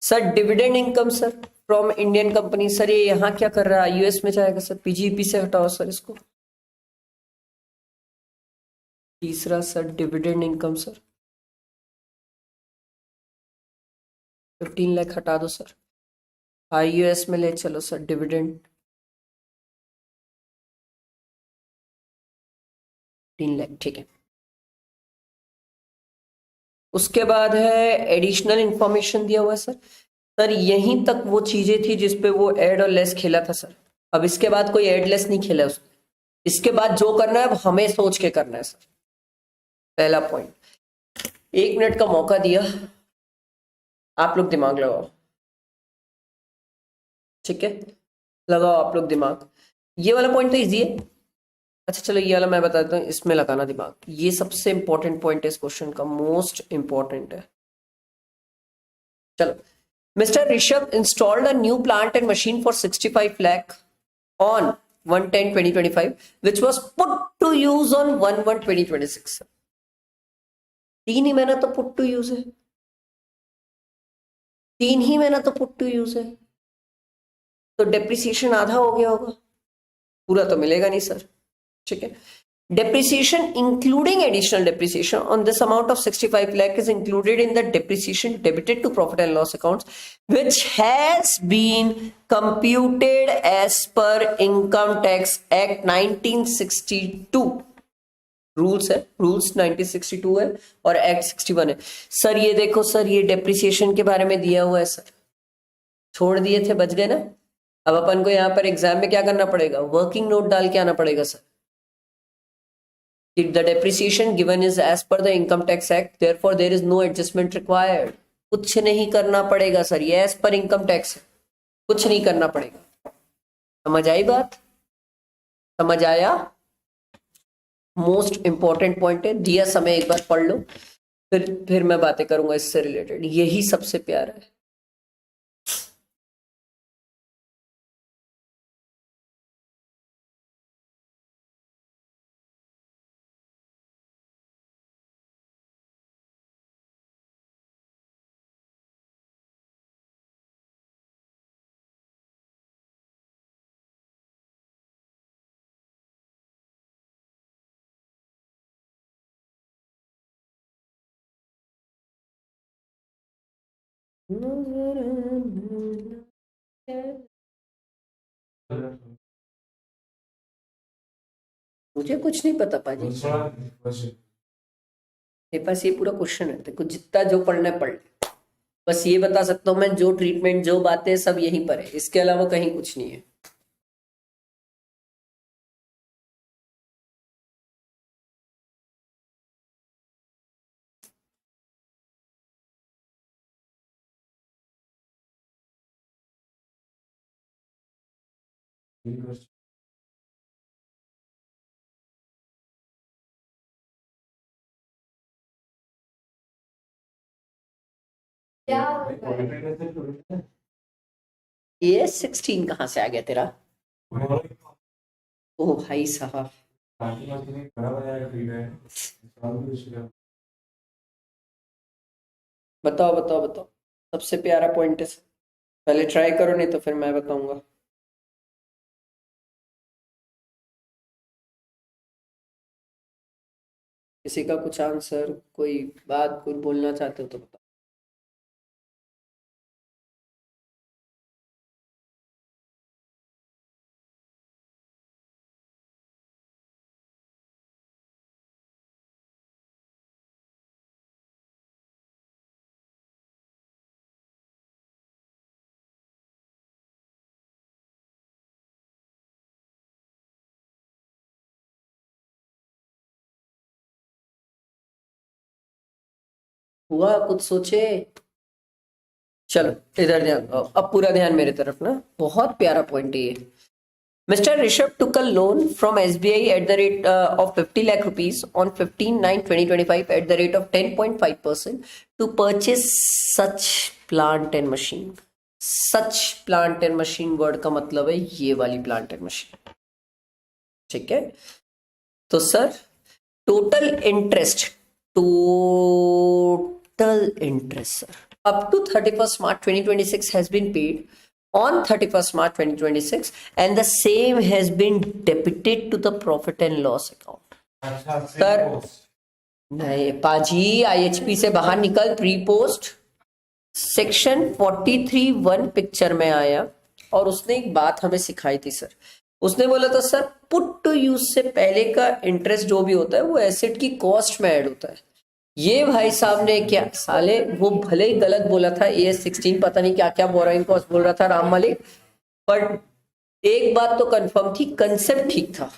Sir dividend income sir from Indian company, sir ये यहाँ क्या कर रहा है, यूएस में जाएगा सर, पीजीपी से हटाओ सर इसको। तीसरा sir dividend income sir 15 lakh हटा दो सर, आईयूएस में ले चलो सर डिविडेंड 3 लाख, ठीक है। उसके बाद है एडिशनल इंफॉर्मेशन दिया हुआ है सर। सर यहीं तक वो चीजें थी जिसपे वो ऐड और लेस खेला था सर, अब इसके बाद कोई ऐड लेस नहीं खेला उसने। इसके बाद जो करना है वो हमें सोच के करना है सर। पहला पॉइंट, 1 मिनट का मौका दिया, आप लोग दिमाग लगाओ, ठीक है, लगाओ आप लोग दिमाग। ये वाला पॉइंट तो इजी है, अच्छा चलो ये वाला मैं बता देता हूँ, इसमें लगाना दिमाग, ये सबसे इंपॉर्टेंट पॉइंट है इस क्वेश्चन का, मोस्ट इंपॉर्टेंट है। चलो, Mr. Rishabh installed a new plant and machine for 65 lakh on 1/10/2025, which was put to use on 1/1/2026। तीन ही महीना तो पुट टू यूज है, तीन ही महीना तो पुट टू यूज है, तो डेप्रिसिएशन आधा हो गया होगा, पूरा तो मिलेगा नहीं सर, ठीक है। Depreciation including additional depreciation on this amount of 65 lakh is included in the depreciation debited to profit and loss accounts, which has been computed as per Income Tax Act 1962। Rules है, rules 1962 है और act 61 है। Sir ये देखो sir, ये depreciation के बारे में दिया हुआ है सर, छोड़ दिए थे, बच गए ना। अब अपन को यहाँ पर एग्जाम में क्या करना पड़ेगा, वर्किंग नोट डाल के आना पड़ेगा sir. The depreciation given is as per the Income Tax Act, therefore there is no adjustment required। कुछ नहीं करना पड़ेगा सर, ये एज पर इनकम टैक्स है, कुछ नहीं करना पड़ेगा। समझ आई बात, समझ आया? मोस्ट इंपॉर्टेंट पॉइंट है, दिया समय एक बार पढ़ लो, फिर मैं बातें करूंगा इससे रिलेटेड, यही सबसे प्यारा है। मुझे कुछ नहीं पता पाजी, दूसरा क्वेश्चन मेरे पास ये पूरा क्वेश्चन है, देखो जितना जो पढ़ना है पढ़ ले। बस ये बता सकता हूँ मैं, जो ट्रीटमेंट जो बातें सब यहीं पर है, इसके अलावा कहीं कुछ नहीं है। क्या AS16 कहाँ से आ गया तेरा? ओ भाई साहब, बताओ बताओ बताओ, सबसे प्यारा पॉइंट है। पहले ट्राई करो, नहीं तो फिर मैं बताऊंगा। किसी का कुछ आंसर, कोई बात, कुछ बोलना चाहते हो तो बताओ। हुआ कुछ सोचे? चलो इधर ध्यान दो, अब पूरा ध्यान मेरे तरफ ना, बहुत प्यारा पॉइंट है ये। Mr. Rishabh took a loan from SBI at the rate of 50 lakh rupees on 15/9/2025 at the rate of 10.5% to purchase such plant and machine. Such plant and machine word का मतलब है ये वाली plant and machine, ठीक है? तो sir total interest sir up to 31st March 2026 has been paid on 31st March 2026 and the same has been debited to the profit and loss account. अच्छा sir post नहीं पाजी, IHP से बाहर निकल, pre post section 43(1) picture में आया और उसने एक बात हमें सिखाई थी सर। उसने बोला था सर पुट टू यूज से पहले का इंटरेस्ट जो भी होता है वो एसेट की कॉस्ट में ऐड होता है। ये भाई साहब ने क्या साले, वो भले ही गलत बोला था, AS16 पता नहीं क्या क्या बोरोइंग कॉस्ट बोल रहा था राम मालिक, पर एक बात तो कंफर्म थी, कंसेप्ट ठीक था।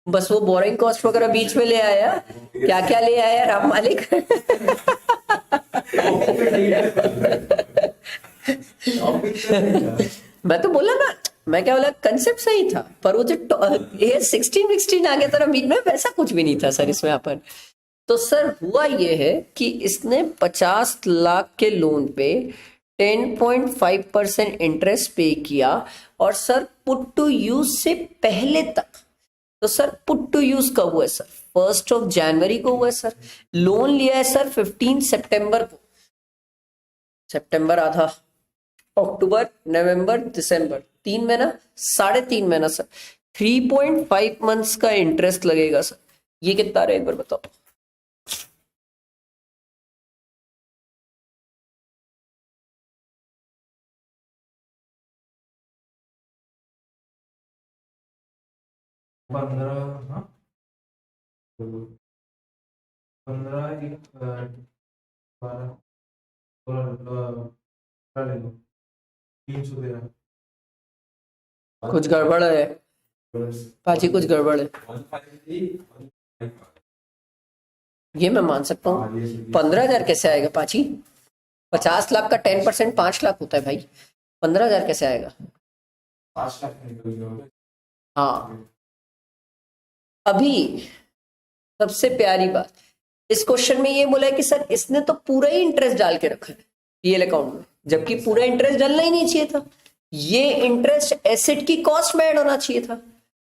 बस वो बोरिंग कॉस्ट वगैरह बीच में ले आया, क्या क्या ले आया राम मालिक। मैं तो बोला ना, मैं क्या बोला, कंसेप्ट सही था, पर वो जो AS16 आ गया था बीच में, वैसा कुछ भी नहीं था सर इसमें अपन। तो सर हुआ ये है कि इसने 50 लाख के लोन पे 10.5% इंटरेस्ट पे किया और सर पुट टू यूज से पहले तक। तो सर पुट टू यूज कब हुआ है सर? 1 जनवरी को हुआ है सर। लोन लिया है सर 15 सितंबर को। सितंबर आधा, अक्टूबर, नवंबर, दिसंबर, 3 महीना, 3.5 महीना सर। 3.5 मंथ्स का इंटरेस्ट लगेगा सर। ये कितना रहा एक बार बताओ। पंद्रह हाँ 15 एक 12 ले लो 313 कुछ गड़बड़ है पाजी, कुछ गड़बड़ है। ये मैं मान सकता हूँ। 15,000 कैसे आएगा पाजी? 50 लाख का 10% 5 लाख होता है भाई। 15,000 कैसे आएगा? 5 लाख हाँ, अभी सबसे प्यारी बात, इस क्वेश्चन में ये बोला है कि सर इसने तो पूरा ही इंटरेस्ट डाल के रखा है PL अकाउंट में, जबकि पूरा इंटरेस्ट डालना ही नहीं चाहिए था। ये इंटरेस्ट एसेट की कॉस्ट में ऐड होना चाहिए था।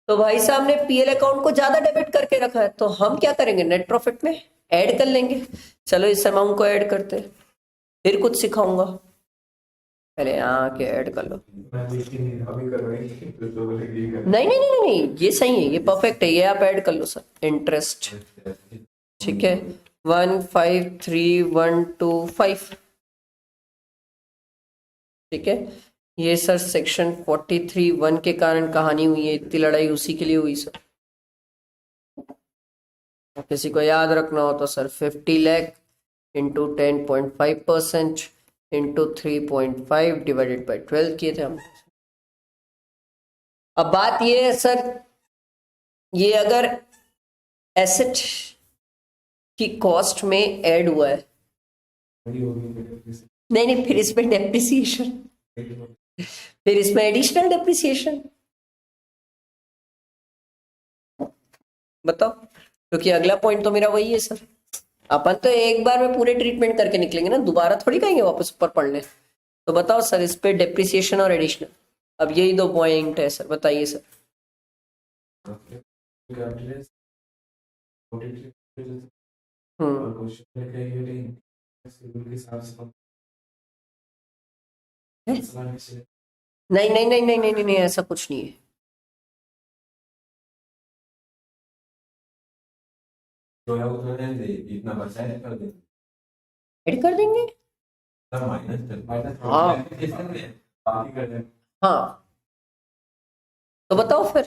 तो भाई साहब ने PL अकाउंट को ज्यादा डेबिट करके रखा है, तो हम क्या करेंगे, नेट प्रॉफिट में ऐड कर लेंगे। चलो इस अमाउंट को ऐड करते हैं, फिर कुछ सिखाऊंगा, पहले यहाँ के ऐड कर लो। नहीं नहीं नहीं नहीं, ये सही है, ये परफेक्ट है, ये आप ऐड कर लो सर। इंटरेस्ट ठीक है, 153,125 ठीक है। ये सर सेक्शन 43(1) के कारण कहानी हुई है, इतनी लड़ाई उसी के लिए हुई सर। और किसी को याद रखना हो तो sir 50 lakh into 10.5% into 3.5 divided by 12 किए थे हम। अब बात ये है सर, ये अगर एसेट की कॉस्ट में ऐड हुआ है, नहीं नहीं, फिर इसमें डेप्रिसिएशन, फिर इसमें एडिशनल डेप्रिसिएशन, बताओ। क्योंकि अगला पॉइंट तो मेरा वही है सर, अपन तो एक बार में पूरे ट्रीटमेंट करके निकलेंगे ना, दोबारा थोड़ी कहेंगे वापस ऊपर पढ़ने। तो बताओ सर, इस पे डेप्रिसिएशन और एडिशनल, अब यही दो पॉइंट है सर, बताइए सर। नहीं नहीं नहीं नहीं नहीं नहीं नहीं, ऐसा कुछ नहीं है। जो है वो इतना बचा है कर दे, ऐड कर देंगे, सब माइनस हाँ बाकी कर दे। हाँ, तो बताओ फिर,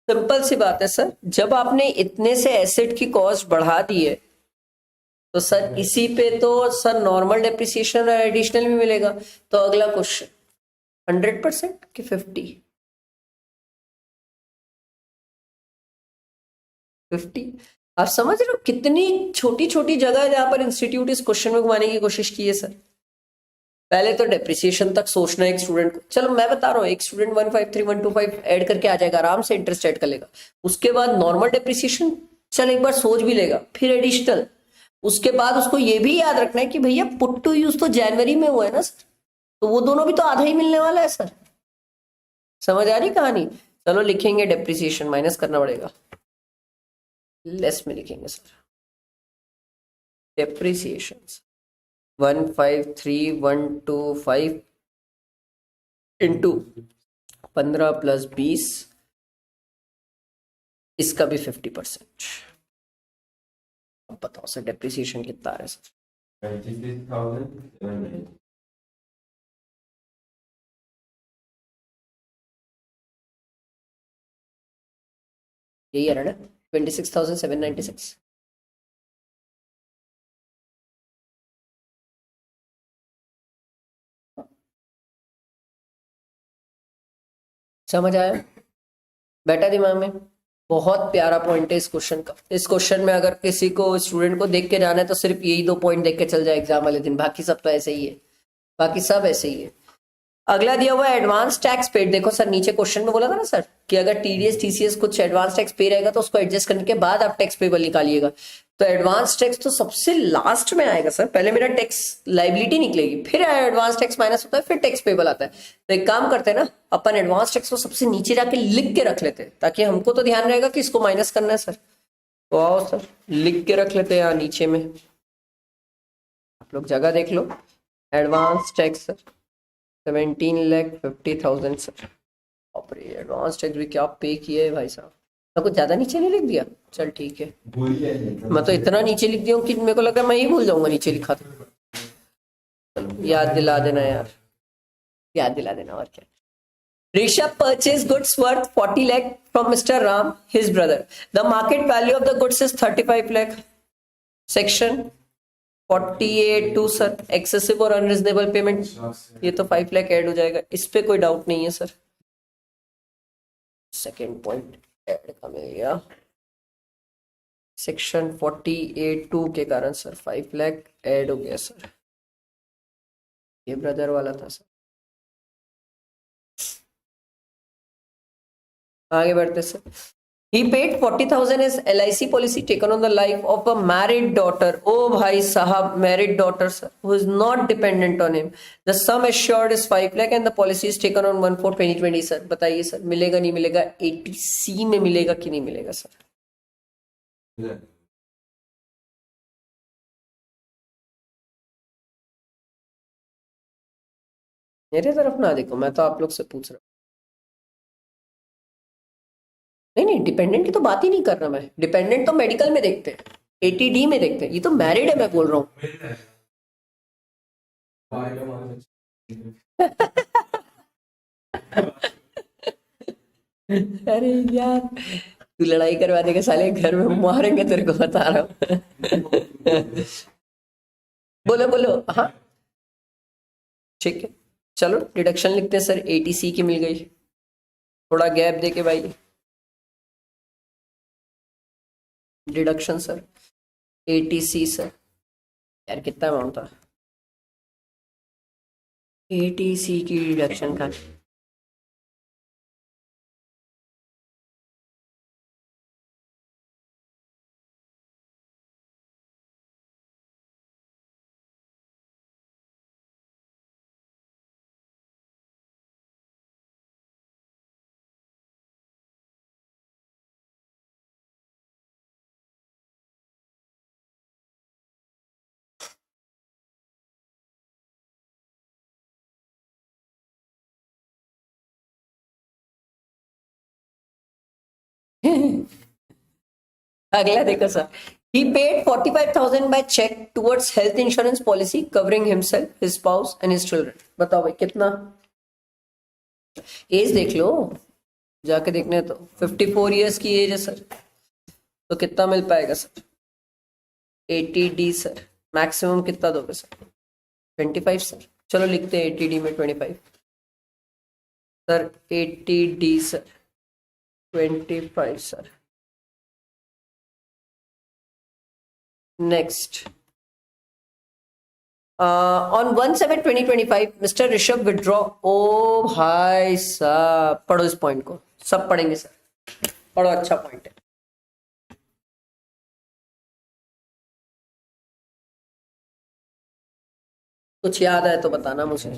सिंपल सी बात है सर, जब आपने इतने से एसेट की कॉस्ट बढ़ा दी है तो सर इसी पे तो सर नॉर्मल डेप्रिसिएशन और एडिशनल भी मिलेगा। तो अगला क्वेश्चन 100% कि 50? आप समझ रहे हो कितनी छोटी छोटी जगह है जहां पर इंस्टीट्यूट इस क्वेश्चन में घुमाने की कोशिश की है सर। पहले तो डेप्रिसिएशन तक सोचना है एक स्टूडेंट को, चलो मैं बता रहा हूँ, एक स्टूडेंट 153 125 ऐड करके आ जाएगा, आराम से इंटरेस्ट ऐड कर लेगा। उसके बाद नॉर्मल डेप्रिसिएशन चल एक बार सोच भी लेगा, फिर एडिशनल, उसके बाद उसको ये भी याद रखना है कि भैया पुट टू यूज तो जनवरी में हुआ है ना सर, तो वो दोनों भी तो आधा ही मिलने वाला है सर। समझ आ रही कहानी? चलो लिखेंगे, डेप्रिसिएशन माइनस करना पड़ेगा, लेस में लिखेंगे सर, डेप्रिसिएशन 153,125 इंटू 15 प्लस 20, इसका भी 50%। अब बताओ सर डेप्रिसिएशन कितना आ रहा है सर? 26,790। यही आ रहा है ना, 26,796। समझ आया? बैठा दिमाग में? बहुत प्यारा पॉइंट है इस क्वेश्चन का। इस क्वेश्चन में अगर किसी को स्टूडेंट को देख के जाना है तो सिर्फ यही दो पॉइंट देख के चल जाए एग्जाम वाले दिन, बाकी सब तो ऐसे ही है, बाकी सब ऐसे ही है। अगला दिया हुआ है एडवांस टैक्स पेड। देखो सर, नीचे क्वेश्चन में बोला था ना सर कि अगर टीडीएस टीसीएस कुछ एडवांस टैक्स पे रहेगा तो उसको एडजस्ट करने के बाद आप टैक्स पेबल निकालिएगा। तो एडवांस टैक्स तो सबसे लास्ट में आएगा सर, पहले मेरा टैक्स लाइबिलिटी निकलेगी, फिर एडवांस टैक्स माइनस होता है, फिर टैक्स पेबल आता है। तो एक काम करते हैं ना, अपन एडवांस टैक्स को सबसे नीचे जाके लिख के रख लेते हैं, ताकि हमको तो ध्यान रहेगा कि इसको माइनस करना है सर। तो आओ सर लिख के रख लेते हैं यहाँ नीचे में, आप लोग जगह देख लो। एडवांस टैक्स सर 17,50,000 सर। एडवांस टैक्स भी क्या पे किया है भाई साहब, मैं कुछ ज्यादा नीचे नहीं लिख दिया? चल ठीक है, मैं तो इतना नीचे लिख दिया हूँ कि मेरे को लग रहा है मैं ही भूल जाऊंगा नीचे लिखा था। चलो याद दिला देना यार, याद दिला देना, और क्या। Rishabh purchased goods worth 40 lakh from Mr. Ram, his brother. The market value of the goods is 35 lakh. Section 48(2) sir, excessive और अनरीजनेबल पेमेंट, ये तो 5 लाख ऐड हो जाएगा, इस पे कोई डाउट नहीं है सर। सेकेंड पॉइंट ऐड का मिल गया, सेक्शन 48(2) के कारण सर 5 लाख ऐड हो गया सर, ये ब्रदर वाला था सर। आगे बढ़ते sir. He paid 40,000 as LIC policy taken on the life of a married daughter. Oh भाई साहब, married daughter sir, who is not dependent on him. The sum assured is 5 lakh and the policy is taken on 1/4/2020 sir. बताइए sir, मिलेगा नहीं मिलेगा? 80C में मिलेगा कि नहीं मिलेगा सर? मेरे तरफ ना देखो, मैं तो आप लोग से पूछ रहा हूँ। नहीं नहीं, डिपेंडेंट की तो बात ही नहीं कर रहा मैं, डिपेंडेंट तो मेडिकल में देखते हैं, ATD में देखते हैं, ये तो मैरिड है मैं बोल रहा हूँ। अरे यार, तू लड़ाई करवा देगा साले, घर में मारेंगे तेरे को, बता रहा हूँ। बोलो बोलो। हाँ ठीक है, चलो डिडक्शन लिखते हैं सर। एटीसी की मिल गई, थोड़ा गैप देके भाई। डिडक्शन सर, एटीसी सर, यार कितना अमाउंट था एटीसी की डिडक्शन का? अगला देखो sir, he paid 45,000 by check towards health insurance policy covering himself, his spouse and his children। बताओ भाई कितना? एज देख लो, जाके देखने तो 54 इयर्स की एज है सर, तो कितना मिल पाएगा सर? 80D सर, मैक्सिमम कितना दोगे सर? 25 सर। चलो लिखते हैं 80D में 25 sir, 80D sir 25 sir. Next, on 1/7/2025 mister Rishabh withdraw. ओ भाई साहब, पढ़ो इस पॉइंट को, सब पढ़ेंगे सर, पढ़ो, अच्छा पॉइंट है। कुछ याद है तो बताना मुझे।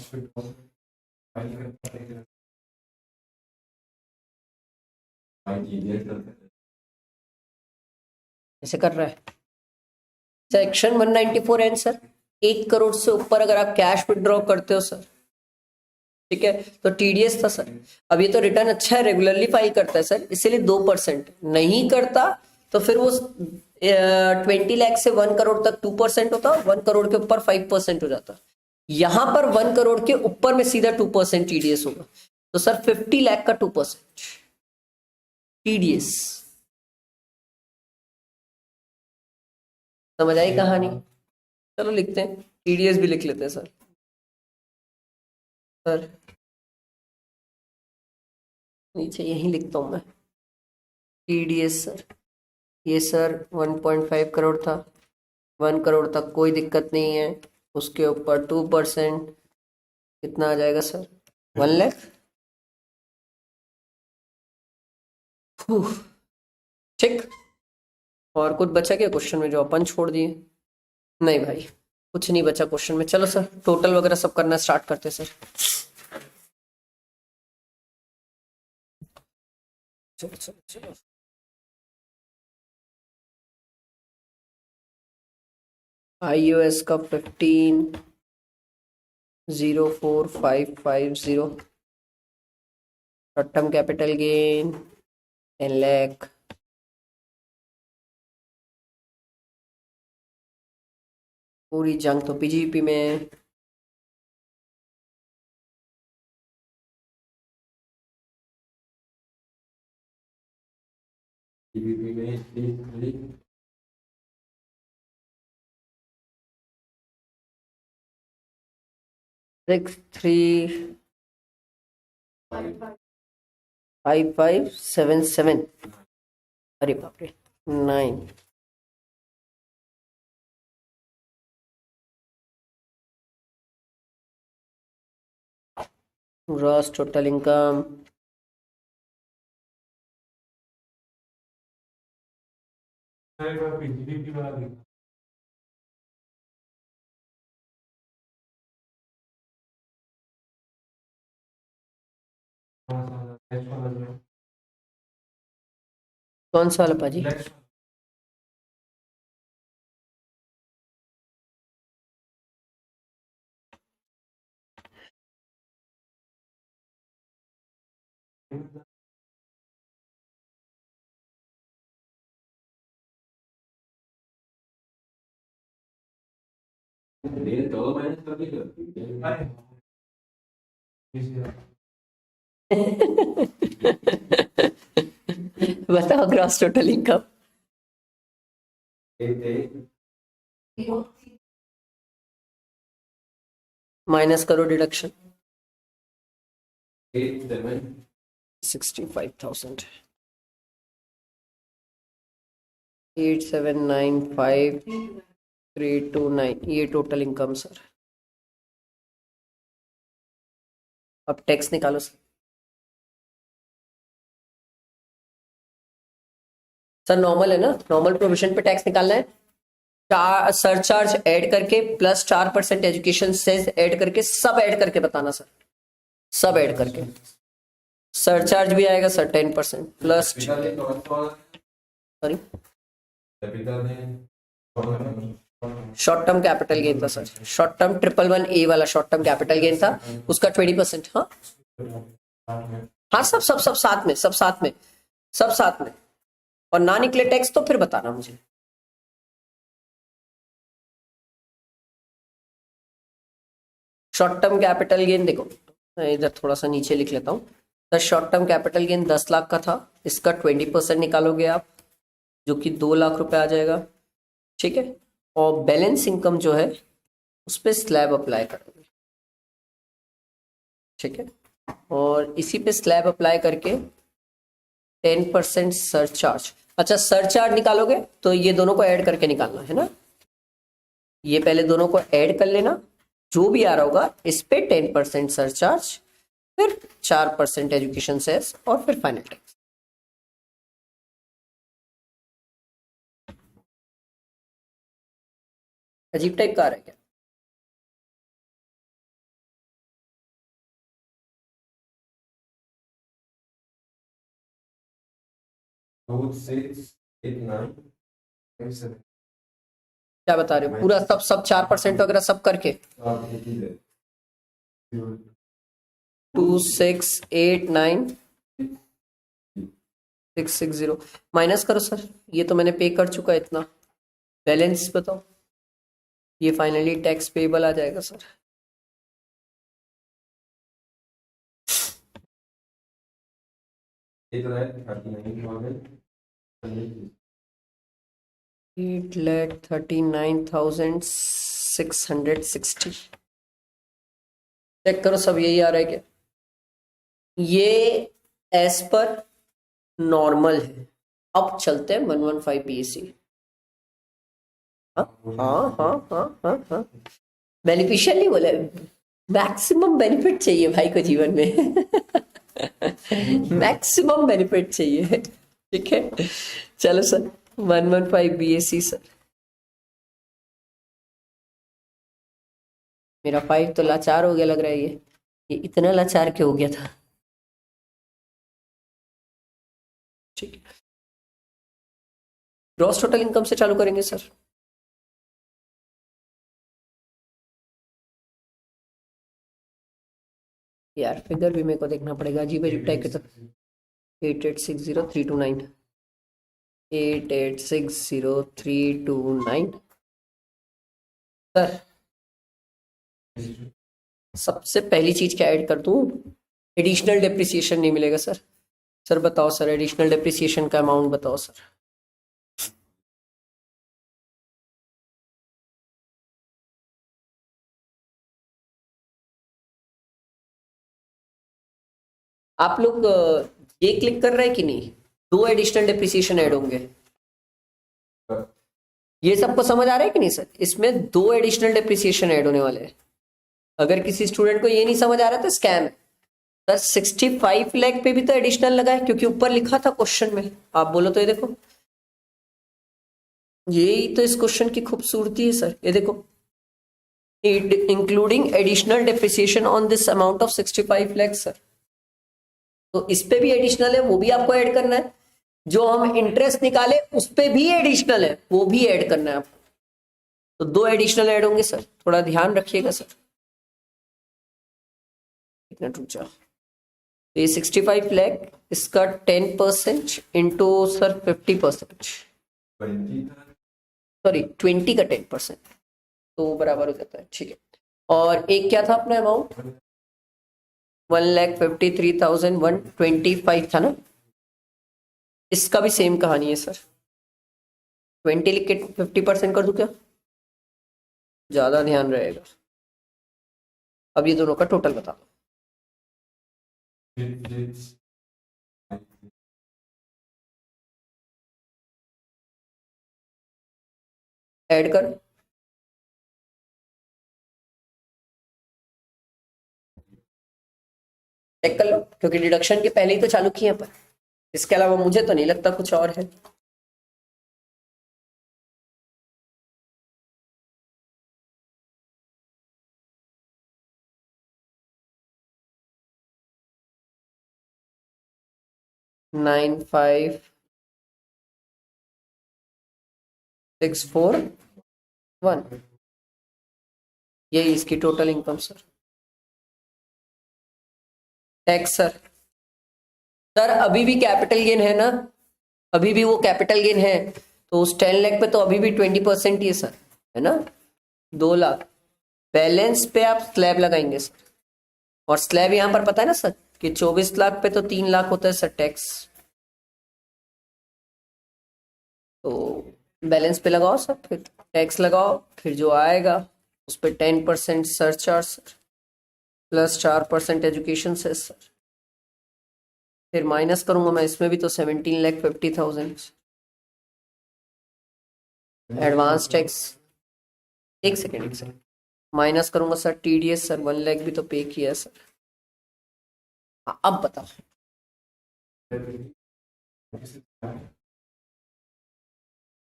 ऐसे कर रहा है सेक्शन 194 एन सर, 1 करोड़ से ऊपर अगर आप कैश विड्रॉ करते हो सर, ठीक है, तो टीडीएस था सर। अब ये तो रिटर्न अच्छा है, रेगुलरली फाइल करता है सर, इसीलिए 2%। नहीं करता तो फिर वो 20 लाख से 1 करोड़ तक 2% होता, 1 करोड़ के ऊपर 5% हो जाता। यहां पर 1 करोड़ के ऊपर में सीधा 2% टीडीएस होगा, तो सर 50 लाख का 2% टीडीएस। समझ आई कहानी? चलो लिखते हैं, टीडीएस भी लिख लेते हैं सर। सर नीचे यही लिखता हूं मैं, टीडीएस सर। ये सर 1.5 करोड़ था, 1 करोड़ तक कोई दिक्कत नहीं है, उसके ऊपर 2% कितना आ जाएगा सर? 1 लाख। ठीक, और कुछ बचा क्या क्वेश्चन में जो अपन छोड़ दिए? नहीं भाई, कुछ नहीं बचा क्वेश्चन में। चलो सर, टोटल वगैरह सब करना स्टार्ट करते सर। चलो चलो चलो, iOS का 15,04,550, short term capital gain 10 lakh, पूरी जंग तो पीजीपी में। सिक्स थ्री 5577, अरे बाप रे, 9। ग्रॉस टोटल इनकम पीजीडीपी वाला देखो। नेक्स्ट वाला जो है, कौन सा वाला पाजी? नेक्स्ट बताओ ग्रॉस टोटल इनकम। 88 माइनस करो डिडक्शन 87 65,000 8795,329 ये टोटल इनकम सर। अब टैक्स निकालो सर। सर नॉर्मल है ना, नॉर्मल प्रोविजन पे टैक्स निकालना है। चार सरचार्ज ऐड करके प्लस 4% एजुकेशन सेस ऐड करके सब ऐड करके बताना सर, सब ऐड करके। सरचार्ज भी आएगा sir 10% plus, sorry short term capital gain था सर, शॉर्ट टर्म 111A वाला शॉर्ट टर्म कैपिटल गेन था, उसका 20%। हाँ हाँ सब सब सब साथ में, सब साथ में, सब साथ में। और ना निकले टैक्स तो फिर बताना मुझे। शॉर्ट टर्म कैपिटल गेन देखो, मैं इधर थोड़ा सा नीचे लिख लेता हूँ। तो short term capital gain 10 lakh का था, इसका 20% निकालोगे आप, जो कि 2 लाख रुपए आ जाएगा। ठीक है, और बैलेंस इनकम जो है उस पर स्लैब अप्लाई करोगे। ठीक है, और इसी पे स्लैब अप्लाई करके 10% सरचार्ज। अच्छा सरचार्ज निकालोगे तो ये दोनों को ऐड करके निकालना है ना, ये पहले दोनों को ऐड कर लेना, जो भी आ रहा होगा इस पे 10% सरचार्ज, फिर 4% एजुकेशन सेस और फिर फाइनल टैक्स। अजीब टाइप का आ रहा है क्या? क्या बता रहे हो? पूरा सब सब 4% वगैरह सब करके 2689,660 माइनस करो सर। ये तो मैंने पे कर चुका है इतना, बैलेंस बताओ। ये फाइनली टैक्स पेबल आ जाएगा सर। $8,39,660 चेक करो सब यही आ रहा है क्या? ये एज पर नॉर्मल है। अब चलते हैं 115 BAC। हाँ हाँ हाँ हाँ हाँ हाँ, बेनिफिशियल नहीं बोला, मैक्सिमम बेनिफिट चाहिए भाई को जीवन में। मैक्सिमम बेनिफिट चाहिए। ठीक है, चलो सर 115 BAC सर। मेरा 5 तो लाचार हो गया लग रहा है। ये इतना लाचार क्यों हो गया था? ठीक है, ग्रॉस टोटल इनकम से चालू करेंगे सर। यार फिगर भी मेरे को देखना पड़ेगा, अजीब अजीब टाइप के। तो 8860,329 8860,329 सर। सबसे पहली चीज क्या ऐड कर दूं? एडिशनल डेप्रिसिएशन नहीं मिलेगा सर। सर बताओ सर, एडिशनल डेप्रिसिएशन का अमाउंट बताओ सर। आप लोग ये क्लिक कर रहे हैं कि नहीं? 2 एडिशनल डेप्रिसिएशन ऐड होंगे, ये सबको समझ आ रहा है कि नहीं सर? इसमें 2 एडिशनल डेप्रिसिएशन ऐड होने वाले हैं। अगर किसी स्टूडेंट को ये नहीं समझ आ रहा तो स्कैम है सर। 65 लाख पे भी तो एडिशनल लगा है, क्योंकि ऊपर लिखा था क्वेश्चन में। आप बोलो तो ये देखो, यही तो इस क्वेश्चन की खूबसूरती है सर। ये देखो, including additional depreciation on this amount of 65 lakh sir. तो इस पे भी एडिशनल है, वो भी आपको ऐड करना है। जो हम इंटरेस्ट निकाले उस पे भी एडिशनल है, वो भी ऐड करना है आपको। तो 2 एडिशनल ऐड होंगे सर, थोड़ा ध्यान रखिएगा सर। कितना रुक जाओ, ये 65 लाख, इसका 10% इंटू सर 50%, सॉरी 20 का 10%, तो बराबर हो जाता है। ठीक है, और एक क्या था अपना अमाउंट? 1,53,125 था ना। इसका भी सेम कहानी है सर। 20 लिख के 50% कर दूं क्या, ज्यादा ध्यान रहेगा। अब ये दोनों का टोटल बता दो। ऐड कर, चेक कर लो, क्योंकि डिडक्शन के पहले ही तो चालू किए अपन। इसके अलावा मुझे तो नहीं लगता कुछ और है। नाइन 5 6 4 1, यही इसकी total income sir. Tax sir, sir अभी भी कैपिटल गेन है ना, अभी भी वो कैपिटल गेन है, तो उस 10 लाख पे तो अभी भी 20% ही है सर, है ना। 2 लाख बैलेंस पे आप स्लैब लगाएंगे सर, और स्लैब यहाँ पर पता है ना सर कि 24 लाख पे तो 3 लाख होता है सर टैक्स। तो बैलेंस पे लगाओ सर, फिर टैक्स लगाओ, फिर जो आएगा उस पर 10% surcharge sir, plus 4% education cess sir, फिर माइनस करूंगा मैं इसमें भी तो 17,50,000 एडवांस टैक्स। एक सेकेंड माइनस करूंगा सर टीडीएस सर, 1 लाख भी तो पे किया है सर। हाँ, अब बताओ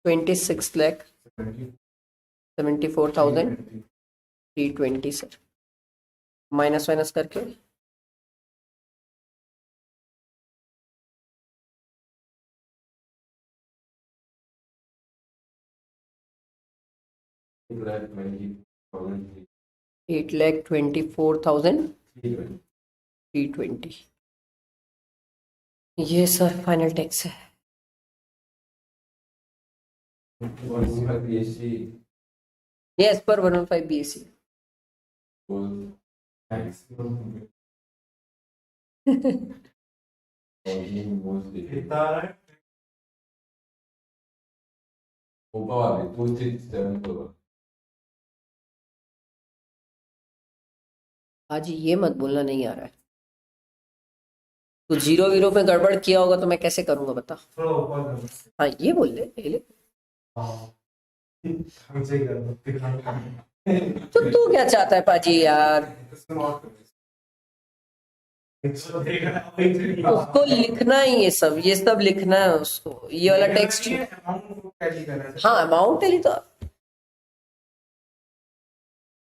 26,74,320 सर, माइनस माइनस करके $8,24,320, ये सर फाइनल टैक्स है। यस पर 115 BAC। आज ये मत बोलना नहीं आ रहा है, तो जीरो वीरो में गड़बड़ किया होगा तो मैं कैसे करूंगा बता। हाँ ये बोल ले। तो तू क्या चाहता है पाजी यार, उसको लिखना ही ये सब लिखना है उसको, ये वाला टेक्स्ट। हाँ अमाउंट टैली तो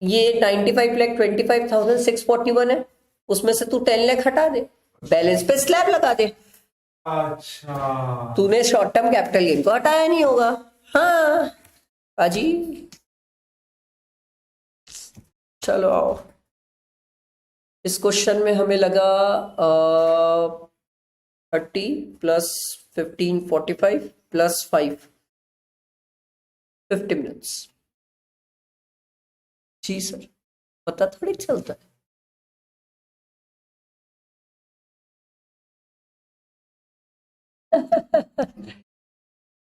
ये 95,25,641 है, उसमें से तू 10 लाख हटा दे, बैलेंस पे स्लैब लगा दे। अच्छा, तूने शॉर्ट टर्म कैपिटल गेन को हटाया नहीं होगा। हाँ पाजी, चलो आओ। इस क्वेश्चन में हमें लगा 30 प्लस 15 45 प्लस 5 50 मिनट्स। जी सर, पता थोड़ी चलता है।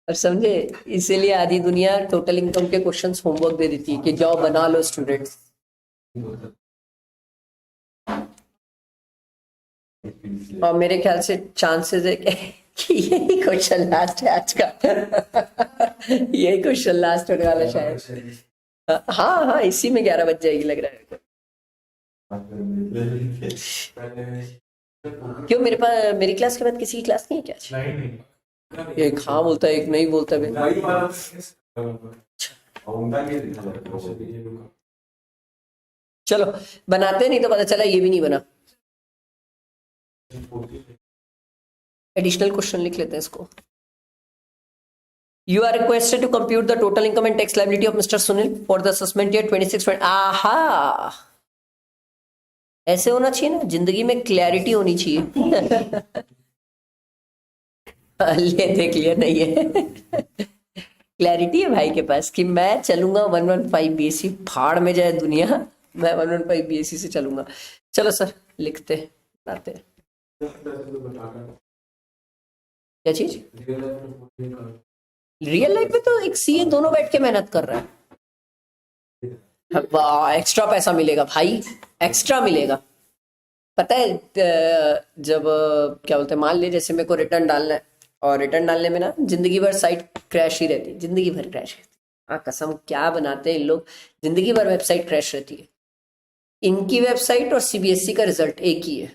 और समझे, इसीलिए आधी दुनिया टोटल इनकम के क्वेश्चंस होमवर्क दे देती है कि जाओ बना लो स्टूडेंट्स। और मेरे ख्याल से चांसेस है कि यही क्वेश्चन लास्ट है आज का। यही क्वेश्चन लास्ट होने वाला शायद। हाँ हाँ, इसी में 11 बज जाएगी लग रहा है। क्यों मेरे पास मेरी क्लास के बाद किसी की क्लास नहीं है क्या आज? एक हाँ बोलता है एक नहीं बोलता है। चलो बनाते, नहीं तो पता चला ये भी नहीं बना। एडिशनल क्वेश्चन लिख लेते हैं इसको। You are requested to compute the total income and tax liability of Mr. Sunil for the assessment year 26. आहा, ऐसे होना चाहिए ना, जिंदगी में क्लैरिटी होनी चाहिए। ले देख लिया नहीं है। क्लैरिटी है भाई के पास कि मैं चलूंगा 115 BAC, फाड़ में जाए दुनिया, मैं 115 BAC से चलूंगा। चलो सर लिखते बनाते। क्या चीज? रियल लाइफ में तो एक सीए दोनों बैठ के मेहनत कर रहा है। वाह, एक्स्ट्रा पैसा मिलेगा भाई, एक्स्ट्रा मिलेगा। पता है जब क्या बोलते हैं, मान ले जैसे मेरे को रिटर्न डालना है, और रिटर्न डालने में ना जिंदगी भर साइट क्रैश ही रहती है, जिंदगी भर क्रैश रहती है। हाँ कसम, क्या बनाते हैं इन लोग, जिंदगी भर वेबसाइट क्रैश रहती है। इनकी वेबसाइट और सीबीएसई का रिजल्ट एक ही है,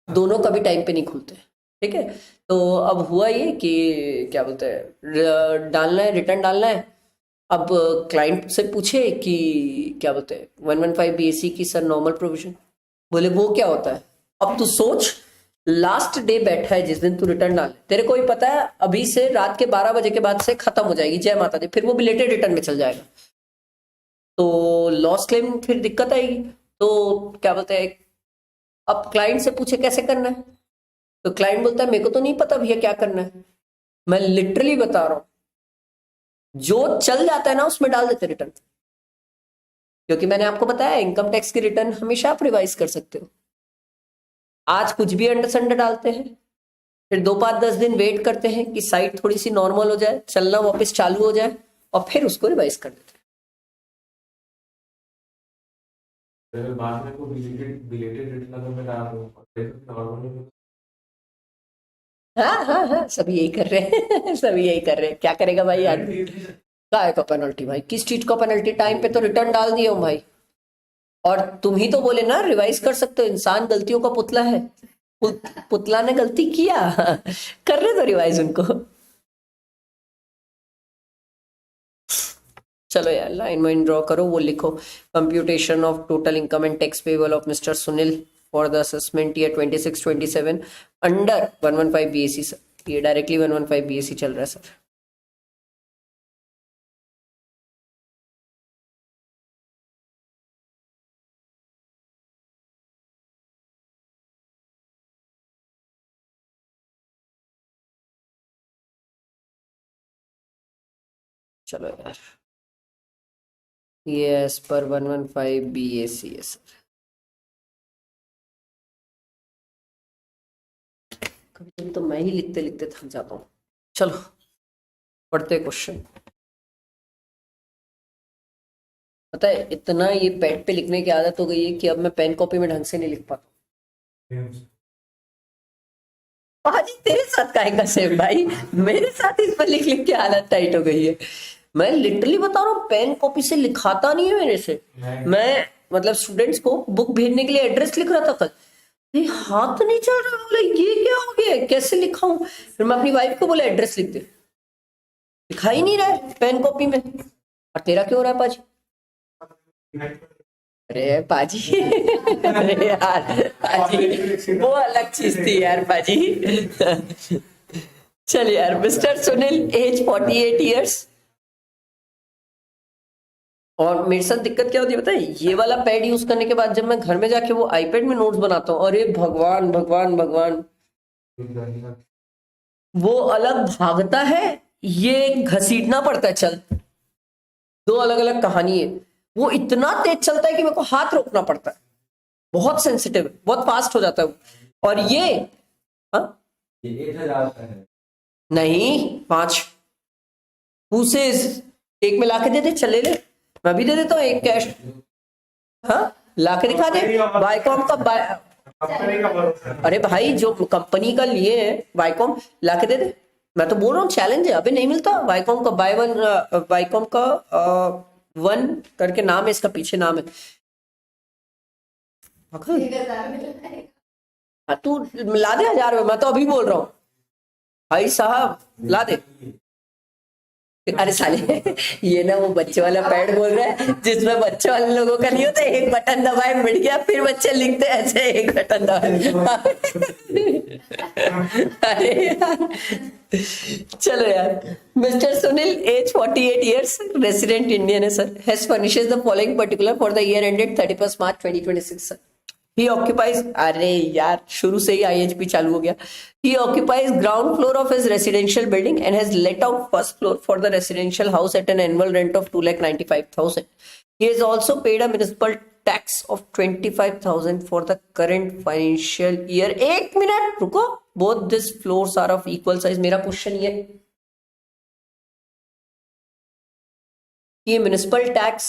दोनों कभी टाइम पे नहीं खुलते। ठीक है, तो अब हुआ ये कि क्या बोलते हैं, डालना है, रिटर्न डालना है। अब क्लाइंट से पूछे कि क्या बोलते हैं 115 बीएसई की सर नॉर्मल प्रोविजन, बोले वो क्या होता है। अब तू सोच, लास्ट डे बैठा है जिस दिन तू रिटर्न डाले, तेरे को ही पता है अभी से रात के 12 बजे के बाद से खत्म हो जाएगी, जय माता दी, फिर वो बिलेटेड रिटर्न में चल जाएगा, तो लॉस क्लेम फिर दिक्कत आएगी। तो क्या बोलते हैं, अब क्लाइंट से पूछे कैसे करना है, तो क्लाइंट बोलता है मेरे को तो नहीं पता भैया क्या करना है। मैं लिटरली बता रहा हूं, जो चल जाता है ना उसमें डाल देते रिटर्न, क्योंकि मैंने आपको बताया इनकम टैक्स की रिटर्न हमेशा आप रिवाइज कर सकते हो। आज कुछ भी अंडर संडे डालते हैं, फिर 2-5-10 दिन वेट करते हैं कि साइट थोड़ी सी नॉर्मल हो जाए, चलना वापस चालू हो जाए, और फिर उसको रिवाइज कर देते हैं। बाद में को बिलेटेड रिटर्न अगर मैं डाल दूं नॉर्मली, हाँ, सभी यही कर रहे हैं सभी यही कर रहे हैं, क्या करेगा भाई यार। काय का पेनल्टी भाई, किस चीज का पेनल्टी, टाइम पे तो रिटर्न डाल दिए हो भाई। और तुम ही तो बोले ना रिवाइज कर सकते हो, इंसान गलतियों का पुतला है, पुतला ने गलती किया कर रहे तो रिवाइज उनको। चलो यार लाइन वाइन ड्रॉ करो, वो लिखो computation of total income and tax payable of mister Sunil for the assessment year 26-27 under 115 BSE sir. ये डायरेक्टली 115 बीएसई चल रहा है सर। चलो यार, ये एज पर 115 बीएसई है सर। कभी कभी तो मैं ही लिखते लिखते थक जाता हूँ। चलो पढ़ते क्वेश्चन। पता है इतना ये पैड पे लिखने की आदत हो गई है कि अब मैं पेन कॉपी में ढंग से नहीं लिख पाता। आज तेरे साथ काहेगा सेम भाई, मेरे साथ इस पर लिख लिख के हालत टाइट हो गई है। मैं लिटरली बता रहा हूँ, पेन कॉपी से लिखाता नहीं है मेरे से। मैं मतलब स्टूडेंट्स को बुक भेजने के लिए एड्रेस लिख रहा था कल, ये हाथ नहीं चल रहा, बोला ये क्या हो गया, कैसे लिखाऊं। फिर मैं अपनी वाइफ को बोला एड्रेस लिख दे, लिखा ही नहीं रहा है पेन कॉपी में। और तेरा क्यों हो रहा है पाजी? अरे पाजी अरे यार पाजी, वो अलग चीज थी यार पाजी चल यार, मिस्टर सुनील एज 48 ईयर्स। और मेरे साथ दिक्कत क्या होती है पता है, ये वाला पैड यूज करने के बाद जब मैं घर में जाके वो आईपैड में नोट्स बनाता हूँ, अरे भगवान भगवान भगवान, वो अलग भागता है, ये घसीटना पड़ता है। चल, दो अलग अलग कहानी है। वो इतना तेज चलता है कि मेरे को हाथ रोकना पड़ता है, बहुत सेंसिटिव है, बहुत फास्ट हो जाता है। और ये हाँ, ये 1000 का है नहीं 5 एक में लाके दे दे, चले ले, मैं भी दे देता हूँ एक कैश। हाँ लाके दिखा दे, वाईकॉम का अरे भाई जो कंपनी का लिए है वाईकॉम, लाके दे दे। मैं तो बोल रहा हूँ चैलेंज है, अभी नहीं मिलता वाईकॉम का बाय वन, वाईकॉम का 1 करके नाम है इसका, पीछे नाम है। हाँ तू ला दे 1000 में, मैं तो अभी बोल रहा हूँ भाई साहब ला दे। अरे साले ये ना वो बच्चे वाला पैड बोल रहा है जिसमें बच्चे वाले लोगों का नहीं होता, एक बटन दबाए मिट गया, फिर बच्चे लिखते ऐसे एक बटन दबाए अरे यार चलो यार, mister Sunil age 48 years, resident Indian है sir, has furnishes the following particular for the year ended 31 March 2026 sir. He occupies, अरे यार शुरू से ही IHP चालू हो गया। He occupies ground floor of his residential building and has let out first floor for the residential house at an annual rent of 2,95,000. He has also paid a municipal tax of 25,000 for the current financial year. एक minute रुको, both this floors are of equal size. मेरा question ये municipal tax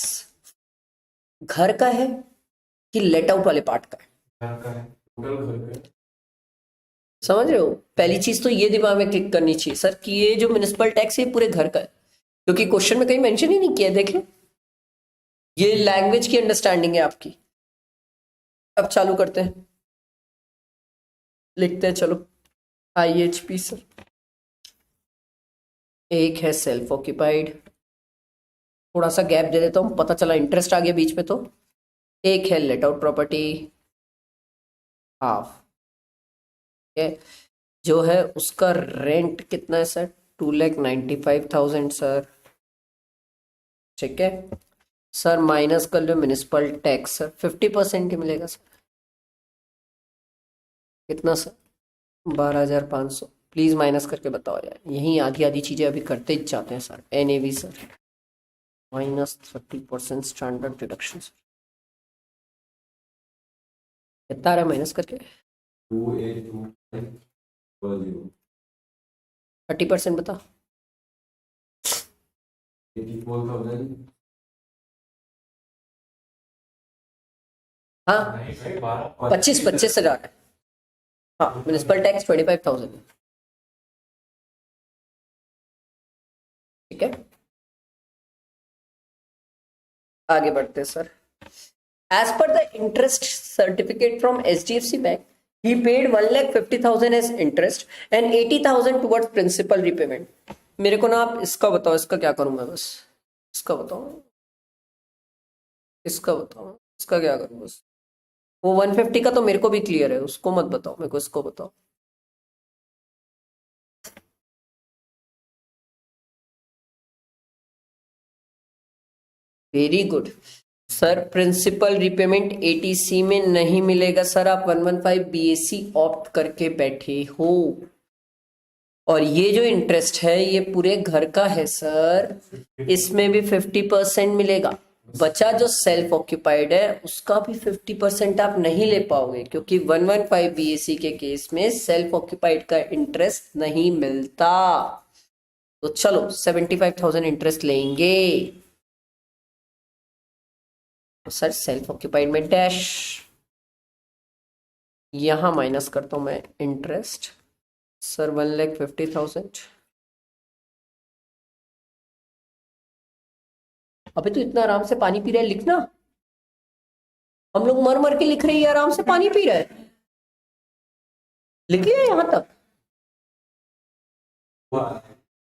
घर का है कि let out वाले part का है? घर का है, टोटल घर का है। समझ रहे हो? पहली चीज तो ये दिमाग में क्लिक करनी चाहिए सर कि ये जो म्युनिसिपल टैक्स है ये पूरे घर का है, क्योंकि क्वेश्चन में कहीं मेंशन ही नहीं किया है। देख लो, ये लैंग्वेज की अंडरस्टैंडिंग है आपकी। अब चालू करते हैं, लिखते हैं। चलो, IHP सर, एक है सेल्फ ऑक्यूपाइड, थोड़ा सा गैप दे देता हूं, पता चला इंटरेस्ट आ गया बीच में। तो एक है लेट आउट प्रॉपर्टी हाफ, जो है उसका रेंट कितना है सर? 2,95,000 सर। ठीक है सर, माइनस कर लो म्युनिसिपल टैक्स सर, 50% ही मिलेगा सर। कितना सर? 12,500। प्लीज माइनस करके बताओ यार, यही आधी आधी चीजें अभी करते ही जाते हैं sir. NAV sir -30% standard deduction sir. कितना आ रहा है माइनस करके? 2825 30% बता। 84,000 हाँ, नहीं भाई, 12 25 से जा रहा है। हाँ, म्युनिसिपल टैक्स 25,000 है। ठीक है, आगे बढ़ते हैं sir. As per the interest certificate from HDFC bank, he paid 1,50,000 as interest and 80,000 towards principal repayment। मेरे को ना आप इसका बताओ, इसका क्या करूं मैं? बस इसका बताओ, इसका बताओ, इसका क्या करूं? बस वो 150 का तो मेरे को भी क्लियर है, उसको मत बताओ मेरे को, इसको बताओ। Very good sir. Principal repayment ATC में नहीं मिलेगा सर, आप 115 BAC ऑप्ट करके बैठे हो। और ये जो इंटरेस्ट है ये पूरे घर का है सर, इसमें भी 50% मिलेगा। बचा जो सेल्फ ऑक्यूपाइड है उसका भी 50% आप नहीं ले पाओगे, क्योंकि 115 BAC के केस में सेल्फ ऑक्यूपाइड का इंटरेस्ट नहीं मिलता। तो चलो 75,000 इंटरेस्ट लेंगे सर। सेल्फ ऑक्यूपाइड में डैश, यहां माइनस करता हूं मैं इंटरेस्ट सर, 1,50,000। अबे तो इतना आराम से पानी पी रहा है, लिखना। हम लोग मर मर के लिख रहे हैं, आराम से पानी पी रहा है। लिख लिया यहां तक?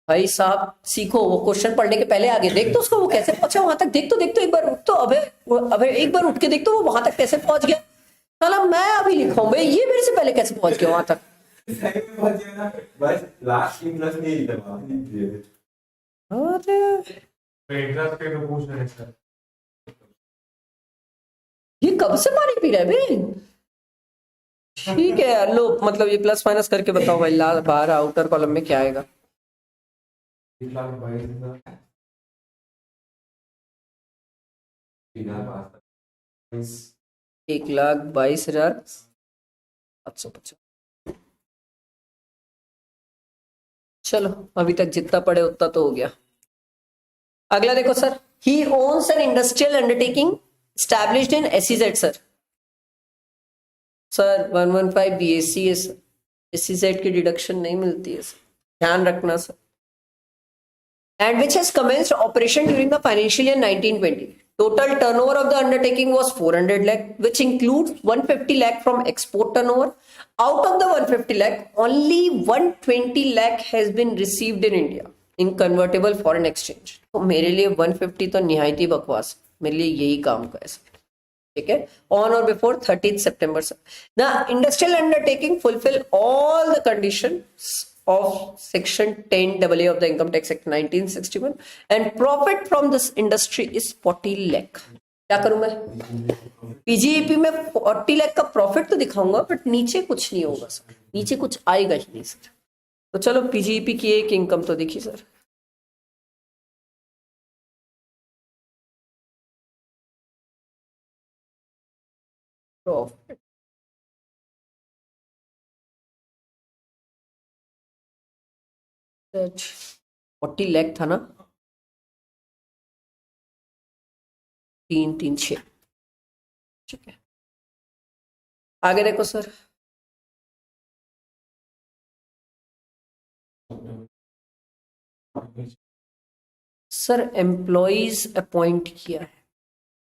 भाई साहब सीखो, वो क्वेश्चन पढ़ने के पहले आगे देख तो उसको, वो कैसे पहुंचा वहां तक। देख तो एक बार उठ तो, अबे एक बार उठ के देख तो वो वहां तक कैसे पहुंच गया। साला मैं अभी लिखूं भाई, ये मेरे से पहले कैसे पहुंच गया वहां तक? बस लास्ट क्लास में ही था। इंटरेस्ट पे तो पूछ रहे हैं सर। ये कब से पानी पी रहा है भाई? ठीक है यार, लो मतलब ये प्लस माइनस करके बताओ भाई, लाल बाहर आउटर कॉलम में क्या आएगा? 1,22,000 1,22,750। चलो अभी तक जितना पढ़े उतना तो हो गया। अगला देखो sir, he owns an industrial undertaking established in SEZ sir. Sir 115 BAC है सर, SEZ की डिडक्शन नहीं मिलती है सर, ध्यान रखना sir. And which has commenced operation during the financial year 1920. Total turnover of the undertaking was 400 lakh, which includes 150 lakh from export turnover. Out of the 150 lakh, only 120 lakh has been received in India in convertible foreign exchange. तो मेरे लिए 150 तो निहायत ही बकवास, मेरे लिए यही काम का है सर। ठीक है, on or before 30th September sir. The industrial undertaking fulfill all the conditions of section 10AA of the Income Tax Act 1961 and profit from this industry is 40 lakh. क्या करूं मैं? PGEP में 40 लाख का प्रॉफिट तो दिखाऊंगा, but नीचे कुछ नहीं होगा सर, नीचे कुछ आएगा ही नहीं सर। तो चलो PGEP की एक इनकम तो दिखी सर। प्रॉफिट सच 40 लाख था ना, 336। ठीक है, आगे देखो सर। सर एम्प्लॉइज अपॉइंट किया है,